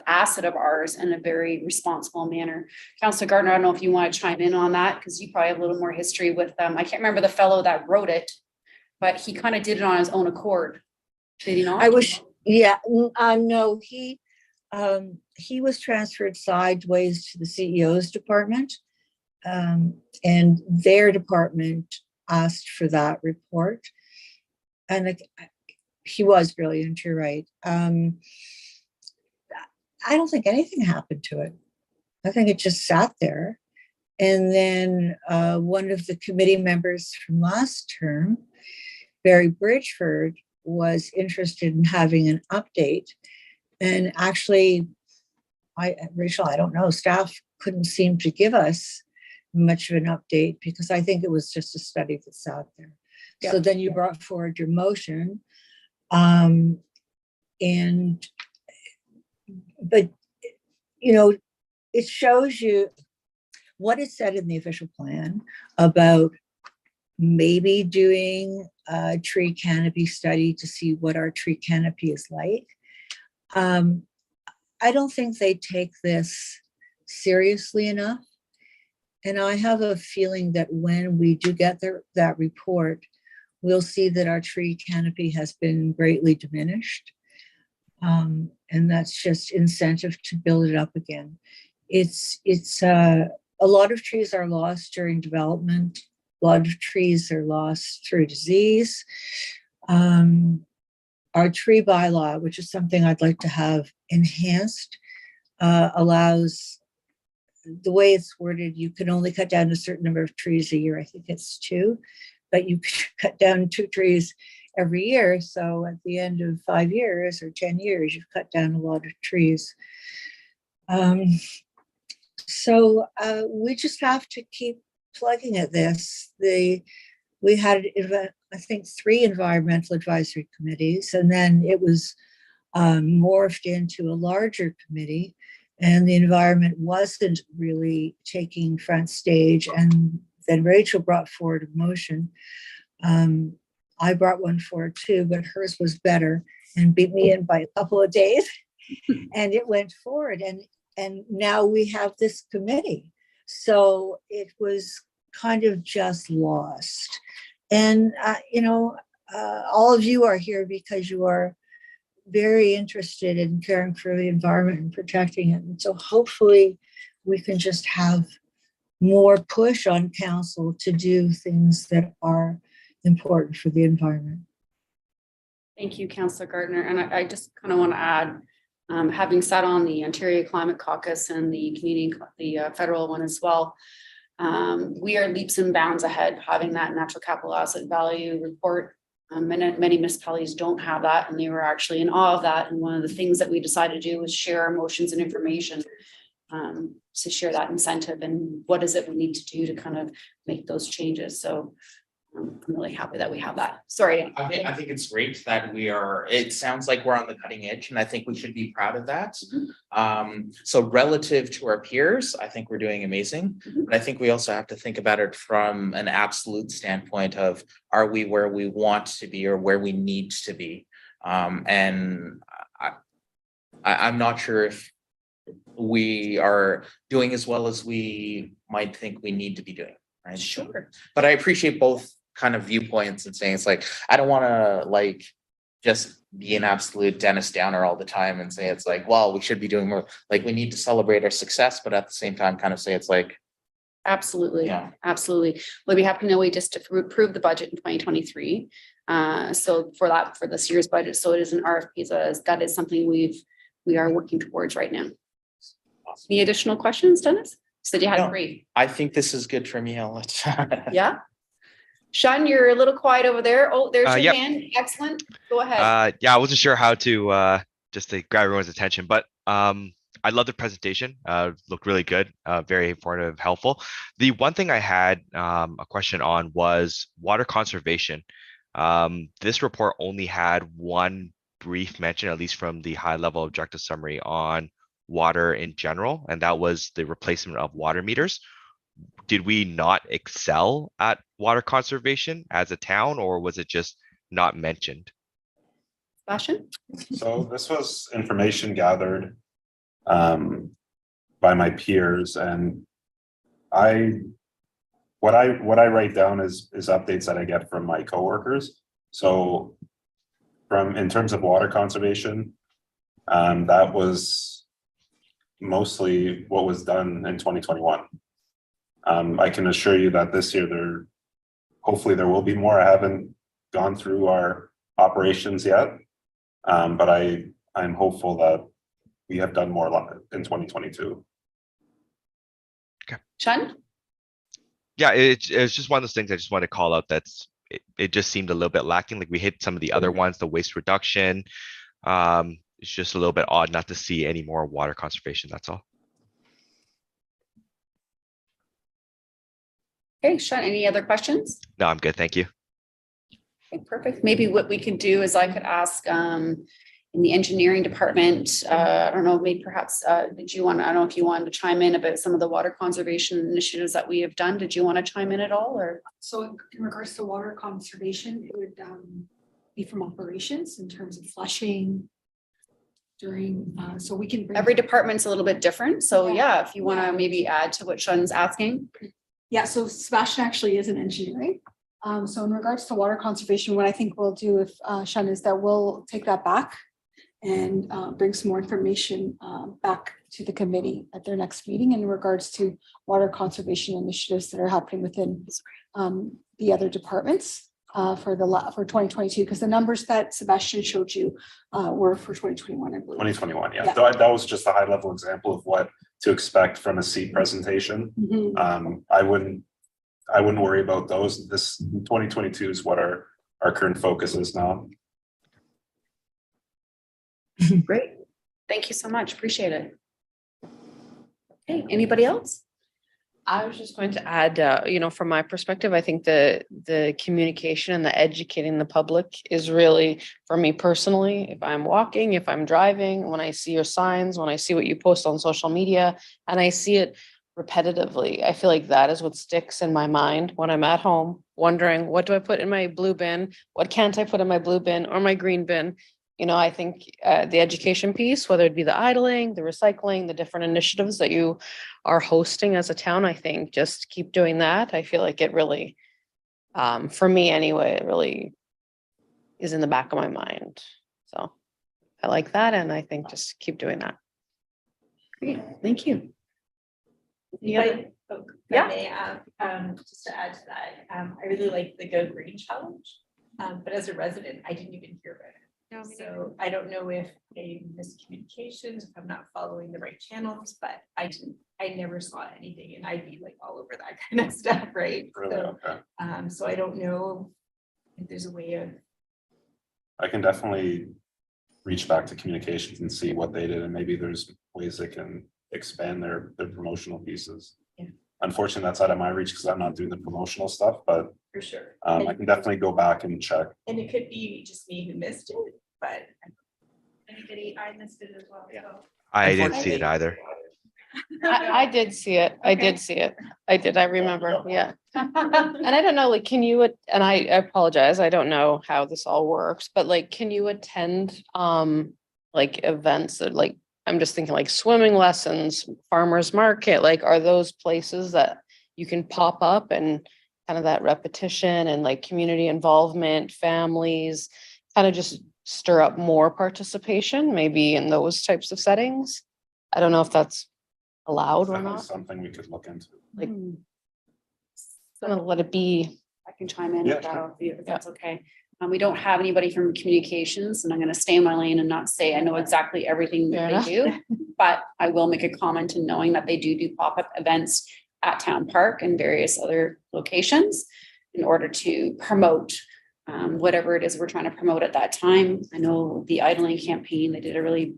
A: asset of ours in a very responsible manner. Councillor Gardner, I don't know if you want to chime in on that, because you probably have a little more history with I can't remember the fellow that wrote it, but he kind of did it on his own accord. Did he not?
I: I wish, yeah, no, he was transferred sideways to the CEO's department. And their department asked for that report. And he was brilliant, you're right. I don't think anything happened to it. I think it just sat there. And then one of the committee members from last term, Barry Bridgeford, was interested in having an update. And actually, Rachel, I don't know, staff couldn't seem to give us much of an update because I think it was just a study that sat there.
A: Yeah.
I: So then you brought forward your motion. But, you know, it shows you what is said in the official plan about maybe doing a tree canopy study to see what our tree canopy is like. I don't think they take this seriously enough. And I have a feeling that when we do get that report, we'll see that our tree canopy has been greatly diminished. And that's just incentive to build it up again. It's a lot of trees are lost during development. A lot of trees are lost through disease. Our tree bylaw, which is something I'd like to have enhanced, allows, the way it's worded, you can only cut down a certain number of trees a year. I think it's 2, but you can cut down 2 trees every year. So at the end of 5 years or 10 years, you've cut down a lot of trees. So we just have to keep plugging at this. We had, I think, 3 environmental advisory committees, and then it was morphed into a larger committee, and the environment wasn't really taking front stage. And then Rachel brought forward a motion. I brought one forward too, but hers was better and beat me in by a couple of days. And it went forward, and now we have this committee. So it was kind of just lost. And all of you are here because you are very interested in caring for the environment and protecting it. And so hopefully we can just have more push on council to do things that are important for the environment.
A: Thank you, Councillor Gardner. And I just kind of want to add, having sat on the Ontario Climate Caucus and the federal one as well, we are leaps and bounds ahead having that natural capital asset value report. Many municipalities don't have that, and they were actually in awe of that. And one of the things that we decided to do was share our motions and information to share that incentive and what is it we need to do to kind of make those changes. So I'm really happy that we have that. Sorry.
F: I think it's great that it sounds like we're on the cutting edge, and I think we should be proud of that. So relative to our peers, I think we're doing amazing. But I think we also have to think about it from an absolute standpoint of, are we where we want to be or where we need to be? And I'm not sure if we are doing as well as we might think we need to be doing. Right?
A: Sure.
F: But I appreciate both kind of viewpoints and saying, it's like, I don't want to just be an absolute Dennis Downer all the time and say it's like, well, we should be doing more. Like, we need to celebrate our success, but at the same time kind of say it's like,
A: absolutely.
F: Yeah.
A: Absolutely. We'll be happy to know we just approved the budget in 2023. So for this year's budget, so it is an RFP. So that is something we've we are working towards right now. Any additional questions, Dennis? You said you had
F: No.
A: 3.
F: I think this is good for me. I'll let.
A: Yeah. Sean, you're a little quiet over there. Oh, there's your
J: Yep.
A: hand. Excellent. Go ahead.
J: Yeah, I wasn't sure how to just to grab everyone's attention, but I love the presentation. Looked really good, very informative, helpful. The one thing I had a question on was water conservation. This report only had one brief mention, at least from the high level objective summary, on water in general, and that was the replacement of water meters. Did we not excel at water conservation as a town, or was it just not mentioned?
A: Sebastian?
B: So this was information gathered by my peers, and what I write down is updates that I get from my coworkers. So in terms of water conservation, that was mostly what was done in 2021. I can assure you that this year hopefully there will be more. I haven't gone through our operations yet, but I'm hopeful that we have done more in 2022.
A: Sean?
J: Yeah, it's just one of those things I just want to call out. It just seemed a little bit lacking. Like we hit some of the other ones, the waste reduction. It's just a little bit odd not to see any more water conservation. That's all.
A: Okay, Sean, any other questions?
J: No, I'm good. Thank you.
A: Okay, perfect. Maybe what we could do is I could ask in the engineering department, I don't know, maybe perhaps, I don't know if you wanted to chime in about some of the water conservation initiatives that we have done. Did you want to chime in at all, or?
D: So in regards to water conservation, it would be from operations in terms of flushing during, so we can. bring-
A: Every department's a little bit different. So
D: Yeah.
A: yeah, if you want to maybe add to what Sean's asking.
D: Yeah, so Sebastian actually is in engineering. So in regards to water conservation, what I think we'll do if Sean is that we'll take that back and bring some more information back to the committee at their next meeting in regards to water conservation initiatives that are happening within the other departments for 2022, because the numbers that Sebastian showed you were for 2021, I believe.
B: 2021, yeah.
D: Yeah.
B: That was just a high level example of what to expect from a seat presentation.
D: Mhm.
B: I wouldn't worry about those. This 2022 is what our current focus is now.
A: Great. Thank you so much. Appreciate it. Okay, anybody else?
K: I was just going to add, from my perspective, I think the communication and the educating the public is really, for me personally, if I'm walking, if I'm driving, when I see your signs, when I see what you post on social media, and I see it repetitively, I feel like that is what sticks in my mind when I'm at home, wondering, what do I put in my blue bin? What can't I put in my blue bin or my green bin? I think the education piece, whether it be the idling, the recycling, the different initiatives that you are hosting as a town, I think just keep doing that. I feel like it really, for me anyway, it really is in the back of my mind. So I like that. And I think just keep doing that.
A: Great, thank you. Any
H: If I-
A: other-
H: oh, if
A: Yeah.
H: I may, just to add to that, I really like the Go Green Challenge. But as a resident, I didn't even hear about it. So I don't know if they miscommunications, if I'm not following the right channels, but I never saw anything, and I'd be like all over that kind of stuff, right?
B: Really,
H: So,
B: okay.
H: so I don't know if there's a way of,
B: I can definitely reach back to communications and see what they did, and maybe there's ways they can expand their promotional pieces.
H: Yeah.
B: Unfortunately, that's out of my reach because I'm not doing the promotional stuff, but
H: for sure.
B: I can definitely go back and check.
H: And it could be just me who missed it, but I missed it as well.
J: Yeah.
H: So.
J: I didn't see it either.
K: I did see it. I did see it. I did. I remember. Yeah. And I don't know, can you, and I apologize, I don't know how this all works, but can you attend events that I'm just thinking swimming lessons, farmers market, are those places that you can pop up and kind of that repetition and community involvement, families, kind of just stir up more participation, maybe in those types of settings? I don't know if that's allowed or
B: Definitely
K: not.
B: something we could look into.
K: Kind of let it be.
A: I can chime in
B: Yeah,
A: if that- if that's okay. We don't have anybody from communications, and I'm gonna stay in my lane and not say I know exactly everything
K: Fair
A: that they do. But I will make a comment in knowing that they do pop-up events at Town Park and various other locations in order to promote whatever it is we're trying to promote at that time. I know the idling campaign, they did a really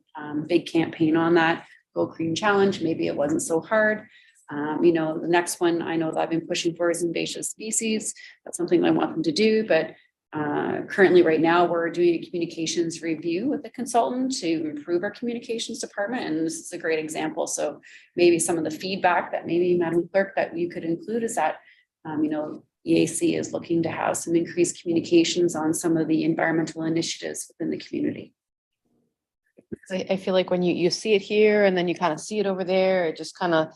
A: big campaign on that. Go Green Challenge, maybe it wasn't so hard. You know, the next one I know that I've been pushing for is invasive species. That's something I want them to do, but currently right now we're doing a communications review with the consultant to improve our communications department. And this is a great example. So maybe some of the feedback that maybe Madam Clerk that you could include is that, you know, EAC is looking to have some increased communications on some of the environmental initiatives within the community.
K: I feel like when you see it here and then you kind of see it over there, it just kind of,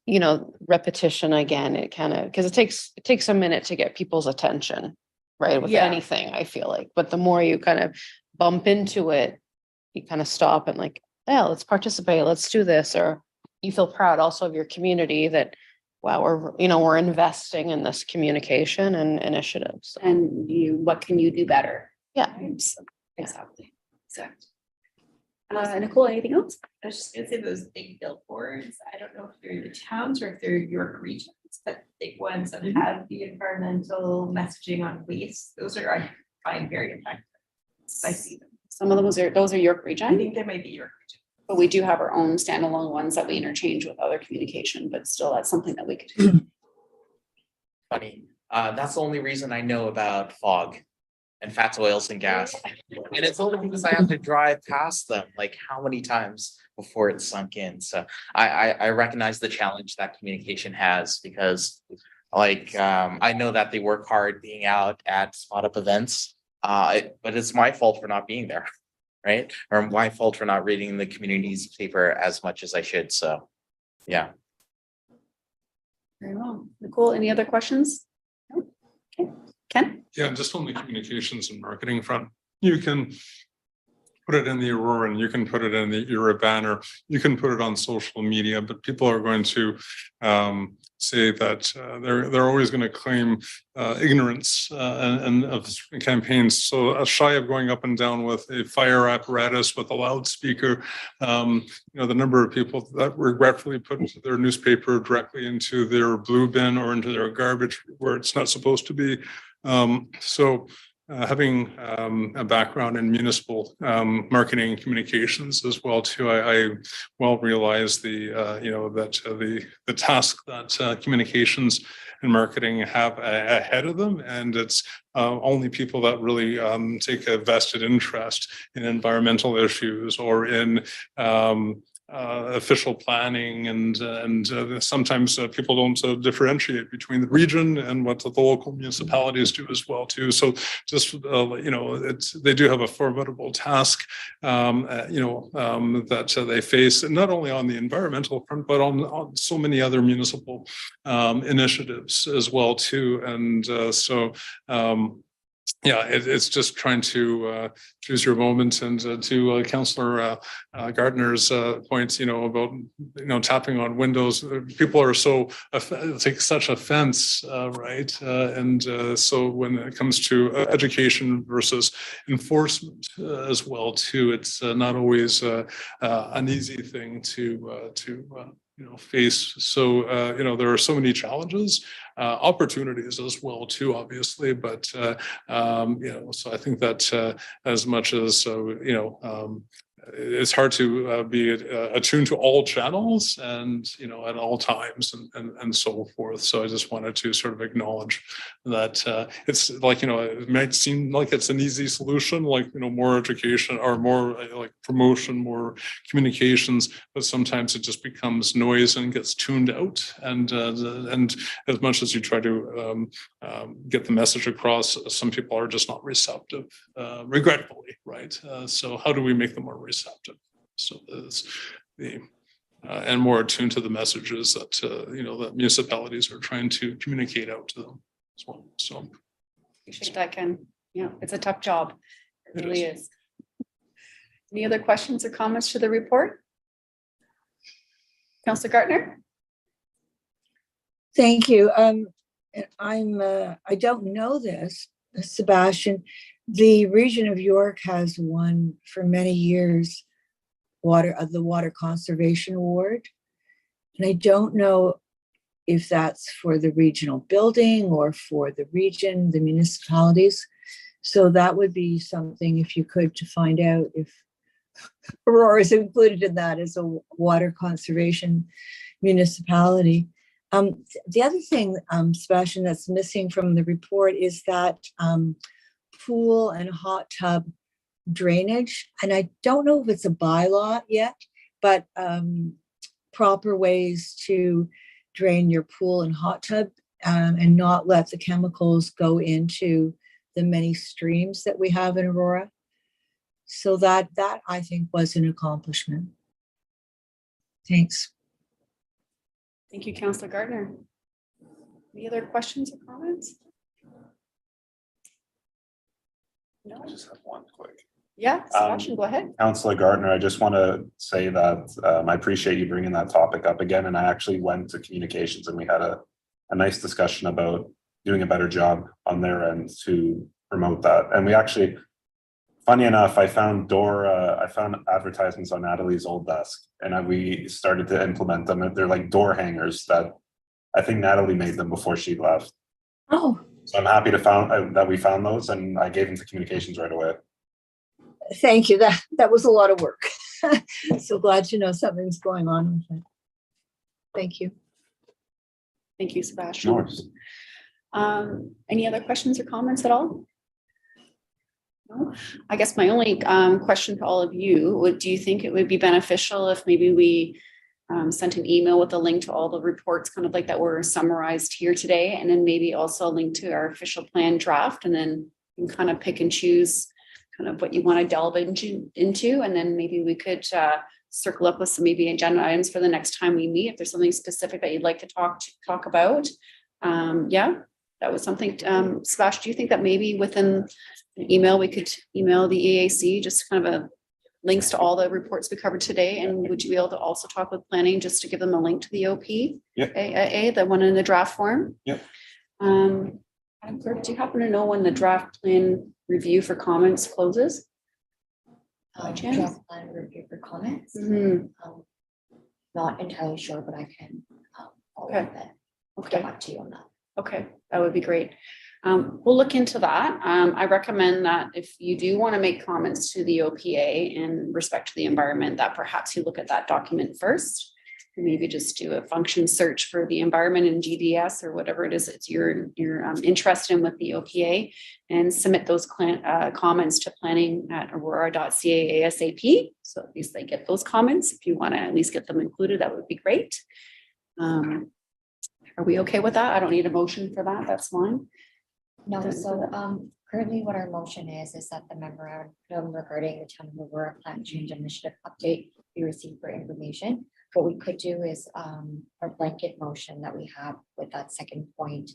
K: you know, repetition again, it kind of, because it takes a minute to get people's attention, right? With
A: Yeah.
K: anything, I feel like, but the more you kind of bump into it, you kind of stop and like, yeah, let's participate, let's do this, or you feel proud also of your community that, wow, we're investing in this communication and initiatives.
A: And what can you do better?
K: Yeah.
A: Right? So, exactly. Nicole, anything else?
H: I was just gonna say those big billboards, I don't know if they're the towns or if they're York regions, but big ones that have the environmental messaging on waste, those are, I find very effective. I see them.
A: Some of those are York
H: I
A: Region,
H: think they might be York region.
A: but we do have our own standalone ones that we interchange with other communication, but still that's something that we could do.
F: Funny. That's the only reason I know about fog and fats, oils and gas. And it's only because I have to drive past them like how many times before it's sunk in. So I recognize the challenge that communication has because like I know that they work hard being out at spot up events. But it's my fault for not being there, right? Or my fault for not reading the community newspaper as much as I should. So yeah.
A: Very well. Nicole, any other questions? No? Okay. Ken?
G: Yeah, just on the communications and marketing front, you can put it in the Aurora and you can put it in the Era banner, you can put it on social media, but people are going to say that they're always going to claim ignorance and of campaigns. So shy of going up and down with a fire apparatus with a loudspeaker, you know, the number of people that regretfully put their newspaper directly into their blue bin or into their garbage where it's not supposed to be. Having a background in municipal marketing communications as well too, I well realize the you know that the task that communications and marketing have ahead of them, and it's only people that really take a vested interest in environmental issues or in official planning and sometimes people don't differentiate between the region and what the local municipalities do as well too. So just you know, they do have a formidable task you know that they face, not only on the environmental front but on so many other municipal initiatives as well too. And yeah, it's just trying to choose your moment. And to Councillor Gardner's points, you know, about, you know, tapping on windows, people are so take such offense, right? So when it comes to education versus enforcement as well, too, it's not always an easy thing to you know, face. So you know, there are so many challenges, opportunities as well too, obviously, but you know, so I think that as much as you know, it's hard to be attuned to all channels and, you know, at all times and so forth. So I just wanted to sort of acknowledge that it's like, you know, it might seem like it's an easy solution, like, you know, more education or more like promotion, more communications, but sometimes it just becomes noise and gets tuned out. And as much as you try to get the message across, some people are just not receptive, regretfully, right? So how do we make them more receptive? So it's the and more attuned to the messages that you know, that municipalities are trying to communicate out to them as well. So
A: Appreciate that, Ken. Yeah, it's a tough job. It really is. Any other questions or comments to the report? Councillor Gardner?
I: Thank you. I don't know this, Sebastian, the region of York has won for many years the Water Conservation Award. And I don't know if that's for the regional building or for the region, the municipalities. So that would be something, if you could, to find out if Aurora is included in that as a water conservation municipality. The other thing, Sebastian, that's missing from the report is that pool and hot tub drainage. And I don't know if it's a bylaw yet, but proper ways to drain your pool and hot tub and not let the chemicals go into the many streams that we have in Aurora. So that I think was an accomplishment. Thanks.
A: Thank you, Councillor Gardner. Any other questions or comments? No.
B: I just have one quick.
A: Yeah, Sebastian, go ahead.
B: Councillor Gardner, I just want to say that I appreciate you bringing that topic up again. And I actually went to communications and we had a nice discussion about doing a better job on their end to promote that. And we actually, funny enough, I found advertisements on Natalie's old desk and we started to implement them. They're like door hangers that I think Natalie made them before she left.
I: Oh,
B: So I'm happy to that we found those and I gave them to communications right away.
I: thank you. That was a lot of work. So glad to know something's going on with it. Thank you.
A: Thank you, Sebastian.
B: Yours.
A: Any other questions or comments at all? No? I guess my only question to all of you, do you think it would be beneficial if maybe we sent an email with a link to all the reports kind of like that were summarized here today, and then maybe also a link to our official plan draft, and then you can kind of pick and choose kind of what you want to delve into, and then maybe we could circle up with some maybe agenda items for the next time we meet, if there's something specific that you'd like to talk about. Yeah, that was something. Sebastian, do you think that maybe within an email we could email the EAC just kind of a links to all the reports we covered today, and would you be able to also talk with planning just to give them a link to the OP?
B: Yep.
A: AAA, the one in the draft form?
B: Yep.
A: Madam Clerk, do you happen to know when the draft plan review for comments closes? By chance?
L: Draft plan review for comments.
A: Mhm.
L: Not entirely sure, but I can follow
A: Okay.
L: up and
A: Okay.
L: get back to you on that.
A: Okay, that would be great. We'll look into that. I recommend that if you do want to make comments to the OPA in respect to the environment, that perhaps you look at that document first. And maybe just do a function search for the environment in GDS or whatever it is that you're interested in with the OPA, and submit those comments to planning@aurora.ca ASAP. So at least they get those comments. If you want to at least get them included, that would be great. Are we okay with that? I don't need a motion for that. That's fine.
L: No, so currently what our motion is that the memorandum regarding the Town of Aurora Climate Change Initiative update be received for information. What we could do is a blanket motion that we have with that second point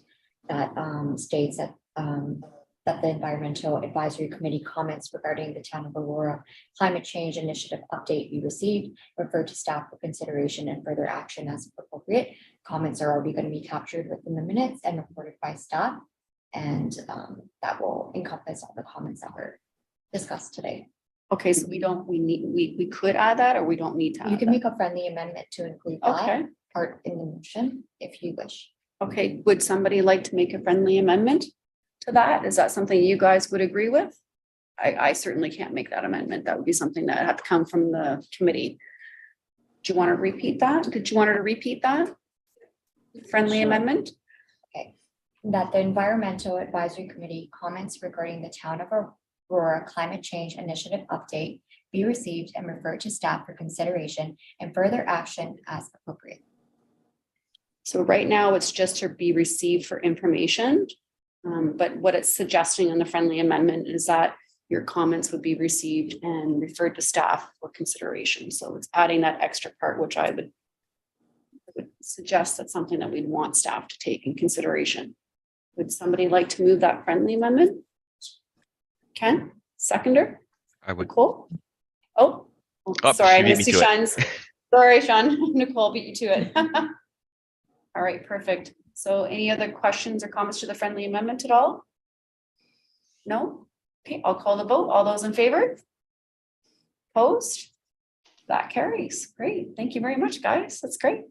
L: that states that that the Environmental Advisory Committee comments regarding the Town of Aurora Climate Change Initiative update be received, referred to staff for consideration and further action as appropriate. Comments are already going to be captured within the minutes and reported by staff. And that will encompass all the comments that were discussed today.
A: Okay, so we could add that, or we don't need to add
L: You can
A: that?
L: make a friendly amendment to include that
A: Okay,
L: part in the motion if you wish.
A: okay. Would somebody like to make a friendly amendment to that? Is that something you guys would agree with? I certainly can't make that amendment. That would be something that had to come from the committee. Do you want to repeat that? Did you want her to repeat that? Friendly amendment?
L: That the Environmental Advisory Committee comments regarding the Town of Aurora Climate Change Initiative update be received and referred to staff for consideration and further action as appropriate.
A: So right now, it's just to be received for information. But what it's suggesting in the friendly amendment is that your comments would be received and referred to staff for consideration. So it's adding that extra part, which I would suggest that's something that we'd want staff to take in consideration. Would somebody like to move that friendly amendment? Ken, seconder?
J: I would.
A: Nicole? Oh,
J: Oh,
A: sorry, I
J: she beat me
A: missed you,
J: to it.
A: Sean. Sorry, Sean. Nicole beat you to it. All right, perfect. So any other questions or comments to the friendly amendment at all? No? Okay, I'll call the vote. All those in favor? Opposed? That carries. Great. Thank you very much, guys. That's great.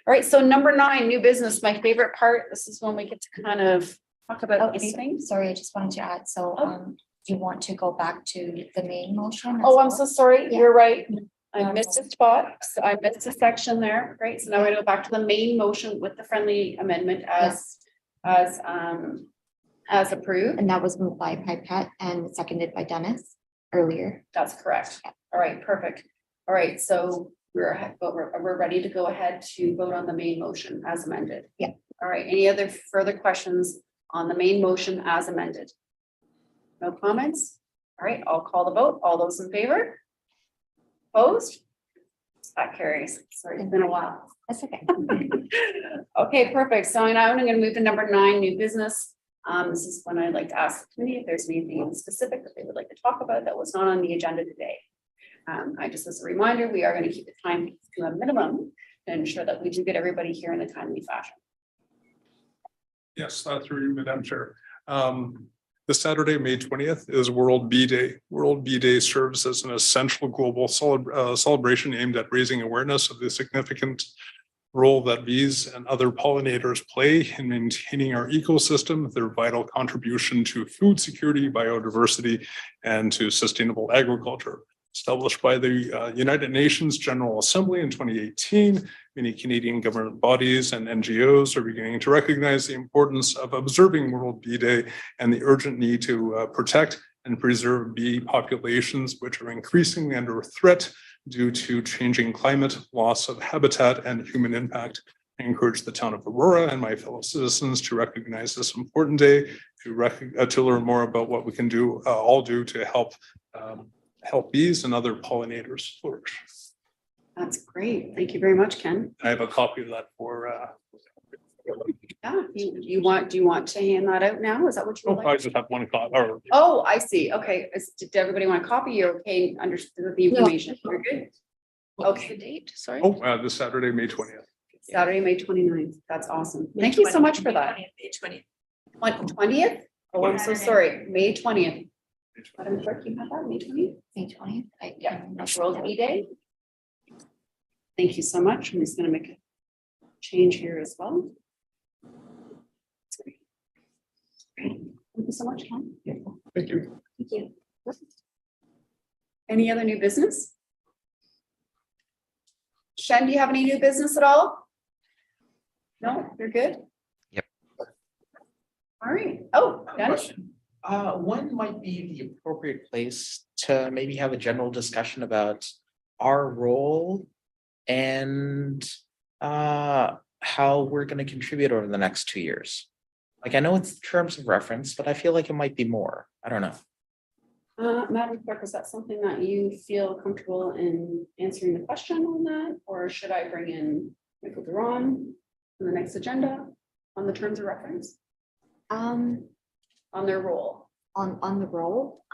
A: All right, so number 9, new business, my favorite part. This is when we get to kind of talk
L: Oh,
A: about anything.
L: sorry, I just wanted to add, so, do you want to go back to the main motion? as
A: Oh, I'm
L: well?
A: so sorry.
L: Yeah.
A: You're right. I
L: Yeah.
A: missed a spot. So I missed a section there. Great. So now we're gonna go back to the main motion with the friendly amendment as approved.
L: And that was moved by Pipette and seconded by Dennis earlier.
A: That's correct. All right, perfect. All right, so we're ready to go ahead to vote on the main motion as amended.
L: Yeah.
A: All right, any other further questions on the main motion as amended? No comments? All right, I'll call the vote. All those in favor? Opposed? That carries. Sorry, it's been a while.
L: That's okay.
A: Okay, perfect. So now I'm gonna move to number 9, new business. This is when I'd like to ask the committee if there's anything specific that they would like to talk about that was not on the agenda today. I just, as a reminder, we are going to keep the time to a minimum to ensure that we do get everybody here in a timely fashion.
G: Yes, through you, Madam Chair. This Saturday, May 20th, is World Bee Day. World Bee Day serves as an essential global celebration aimed at raising awareness of the significant role that bees and other pollinators play in maintaining our ecosystem, their vital contribution to food security, biodiversity, and to sustainable agriculture. Established by the United Nations General Assembly in 2018, many Canadian government bodies and NGOs are beginning to recognize the importance of observing World Bee Day and the urgent need to protect and preserve bee populations, which are increasingly under threat due to changing climate, loss of habitat, and human impact. I encourage the town of Aurora and my fellow citizens to recognize this important day, to learn more about what we can all do to help bees and other pollinators flourish.
A: That's great. Thank you very much, Ken.
G: I have a copy of that for.
A: Yeah, do you want to hand that out now? Is that what you would
G: I
A: like?
G: just have one copy. Or
A: Oh, I see. Okay. Did everybody want a copy? You're okay, understood the information. You're good?
K: What's
A: Okay.
K: the date? Sorry.
G: this Saturday, May 20th.
A: Saturday, May 29th. That's awesome. Thank you so much for that.
E: May 20th.
A: 20th? Oh, I'm so sorry. May 20th. Madam Clerk, you have that, May 20th?
L: May 20th.
A: Yeah, that's World Bee Day. Thank you so much. I'm just gonna make a change here as well. That's great. Great. Thank you so much, Ken.
G: Thank you.
L: Thank you.
A: Any other new business? Shen, do you have any new business at all? No, you're good?
J: Yep.
A: All right. Oh, Dennis?
F: Question. When might be the appropriate place to maybe have a general discussion about our role and how we're going to contribute over the next 2 years? Like, I know it's terms of reference, but I feel like it might be more. I don't know.
A: Madam Clerk, is that something that you feel comfortable in answering the question on that? Or should I bring in Michael Duran on the next agenda on the terms of reference, on their role?
L: On the role,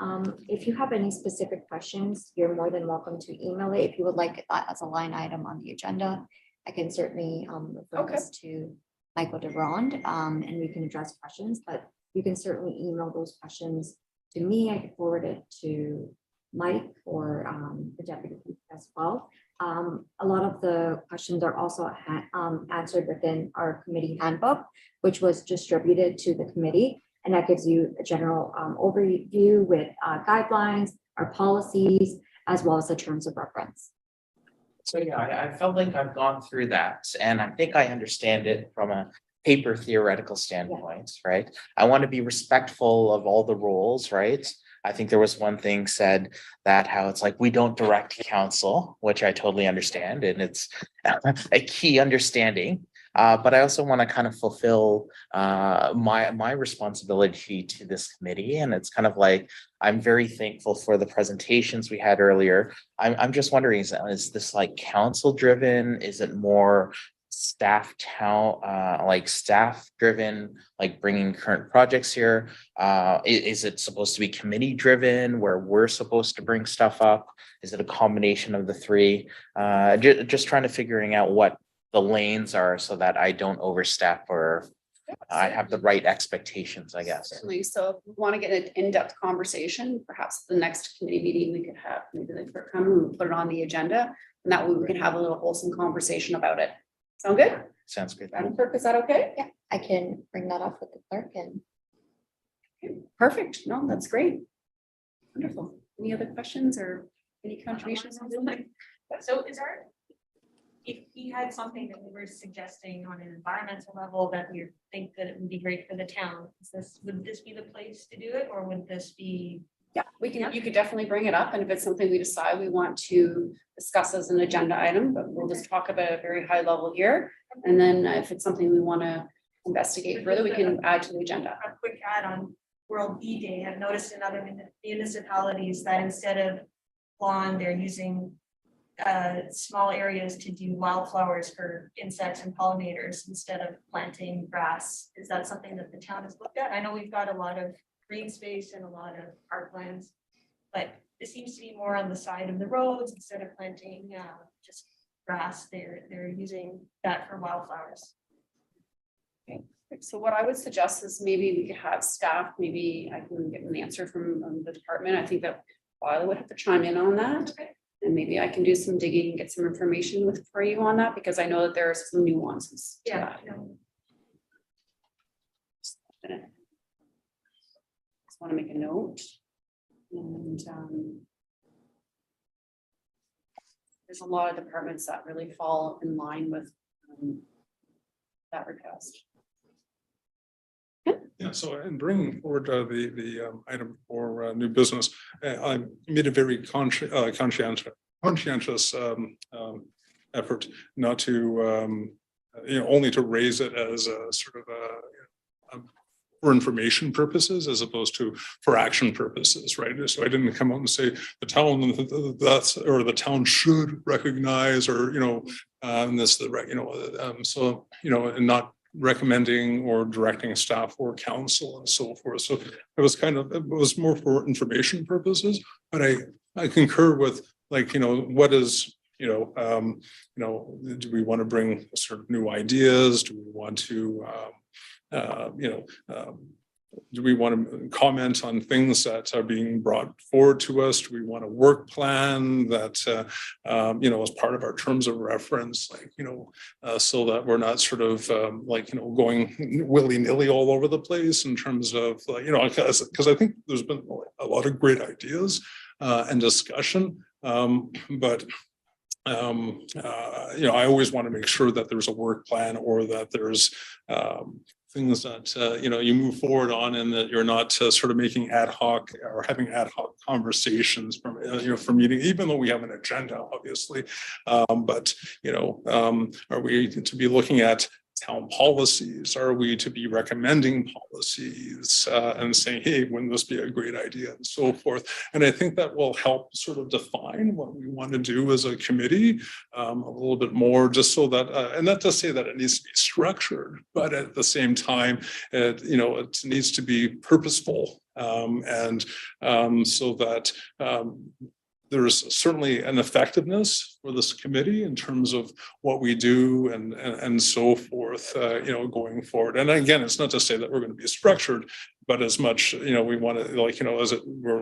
L: if you have any specific questions, you're more than welcome to email it. If you would like that as a line item on the agenda, I can certainly refer
A: Okay.
L: this to Michael DeRond, and we can address questions, but you can certainly email those questions to me. I can forward it to Mike or the deputy as well. A lot of the questions are also answered within our committee handbook, which was distributed to the committee. And that gives you a general overview with guidelines, our policies, as well as the terms of reference.
F: So yeah, I felt like I've gone through that and I think I understand it from a paper theoretical standpoint, right? I want to be respectful of all the roles, right? I think there was one thing said that how it's like, we don't direct counsel, which I totally understand. And it's a key understanding. But I also want to kind of fulfill my responsibility to this committee. And it's kind of like, I'm very thankful for the presentations we had earlier. I'm just wondering, is this like council driven? Is it more staff staff driven, like bringing current projects here? Is it supposed to be committee driven where we're supposed to bring stuff up? Is it a combination of the three? Just trying to figuring out what the lanes are so that I don't overstep or I have the right expectations, I guess.
A: Certainly. So if we want to get an in-depth conversation, perhaps the next committee meeting, we could have maybe the clerk come and put it on the agenda. And that way we can have a little wholesome conversation about it. Sound good?
F: Sounds good.
A: Madam Clerk, is that okay?
L: Yeah, I can bring that up with the clerk and
A: Okay, perfect. No, that's great. Wonderful. Any other questions or any contributions?
E: So is there, if we had something that we were suggesting on an environmental level that we think that it would be great for the town, would this be the place to do it, or would this be?
A: Yeah, we can, you could definitely bring it up, and if it's something we decide we want to discuss as an agenda item, but we'll just talk about it at a very high level here. And then if it's something we want to investigate further, we can add to the agenda.
E: A quick add on World Bee Day. I've noticed in other municipalities that instead of lawn, they're using small areas to do wildflowers for insects and pollinators instead of planting grass. Is that something that the town has looked at? I know we've got a lot of green space and a lot of parklands, but it seems to be more on the side of the roads instead of planting just grass. They're using that for wildflowers.
A: So what I would suggest is maybe we could have staff, maybe I can get an answer from the department. I think that Viola would have to chime in on that. And maybe I can do some digging and get some information for you on that, because I know that there are some nuances to that. Just want to make a note. And there's a lot of departments that really fall in line with that request.
G: Yeah, so in bringing forward the item for new business, I made a very conscientious effort not to, only to raise it as a sort of for information purposes as opposed to for action purposes, right? So I didn't come out and say the town that's or the town should recognize or and this the so and not recommending or directing staff or council and so forth. So it was more for information purposes, but I concur with what is do we want to bring sort of new ideas? Do we want to do we want to comment on things that are being brought forward to us? Do we want a work plan that, as part of our terms of reference, so that we're not sort of going willy-nilly all over the place in terms of, because I think there's been a lot of great ideas and discussion, but I always want to make sure that there's a work plan or that there's things that you move forward on, and that you're not sort of making ad hoc or having ad hoc conversations from from meeting, even though we have an agenda, obviously. But are we to be looking at town policies? Are we to be recommending policies and saying, hey, wouldn't this be a great idea, and so forth? And I think that will help sort of define what we want to do as a committee a little bit more, just so that, and not to say that it needs to be structured, but at the same time, it needs to be purposeful, and so that there's certainly an effectiveness for this committee in terms of what we do and so forth, going forward. And again, it's not to say that we're going to be structured, but as much, we want to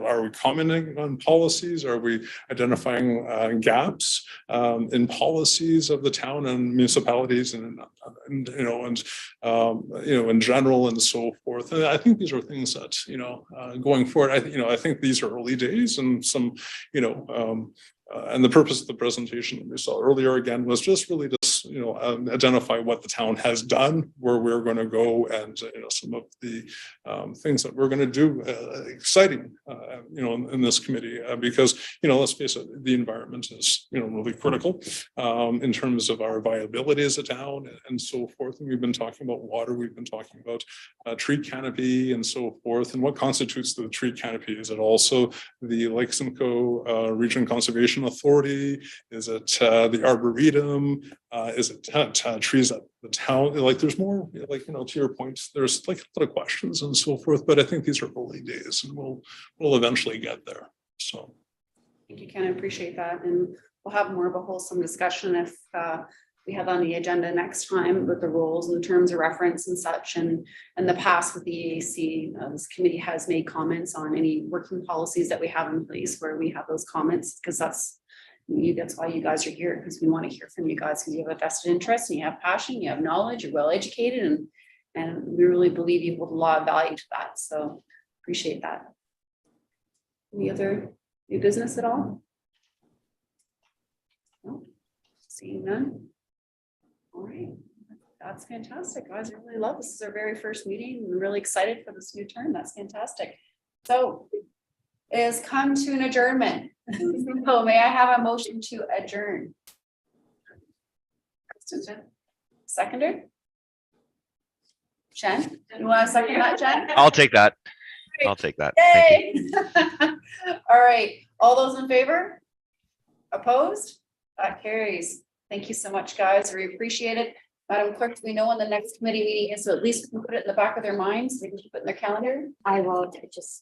G: are we commenting on policies? Are we identifying gaps in policies of the town and municipalities and in general and so forth? And I think these are things that, going forward, I think these are early days, and some, and the purpose of the presentation that we saw earlier again was just really to identify what the town has done, where we're going to go, and some of the things that we're going to do exciting in this committee, because let's face it, the environment is really critical in terms of our viability as a town and so forth. And we've been talking about water, we've been talking about tree canopy and so forth. And what constitutes the tree canopy? Is it also the Lake Simcoe Region Conservation Authority? Is it the Arboretum? Is it trees at the town? There's more, to your point, there's a lot of questions and so forth, but I think these are early days, and we'll eventually get there. So
A: thank you, Ken. I appreciate that. And we'll have more of a wholesome discussion if we have on the agenda next time with the rules and the terms of reference and such. And in the past with the EAC, this committee has made comments on any working policies that we have in place where we have those comments, because that's why you guys are here, because we want to hear from you guys, because you have a vested interest and you have passion, you have knowledge, you're well educated, and we really believe you hold a lot of value to that. So appreciate that. Any other new business at all? No? Seeing none? All right, that's fantastic, guys. I really love this. This is our very first meeting. We're really excited for this new term. That's fantastic. So it has come to an adjournment. So may I have a motion to adjourn? Seconder? Jen, you want to second that, Jen?
J: I'll take that. I'll take that. Thank you.
A: Yay! All right, all those in favor? Opposed? That carries. Thank you so much, guys. We appreciate it. Madam Clerk, do we know when the next committee meeting is? So at least we can put it in the back of their minds. They can keep it in their calendar.
L: I will just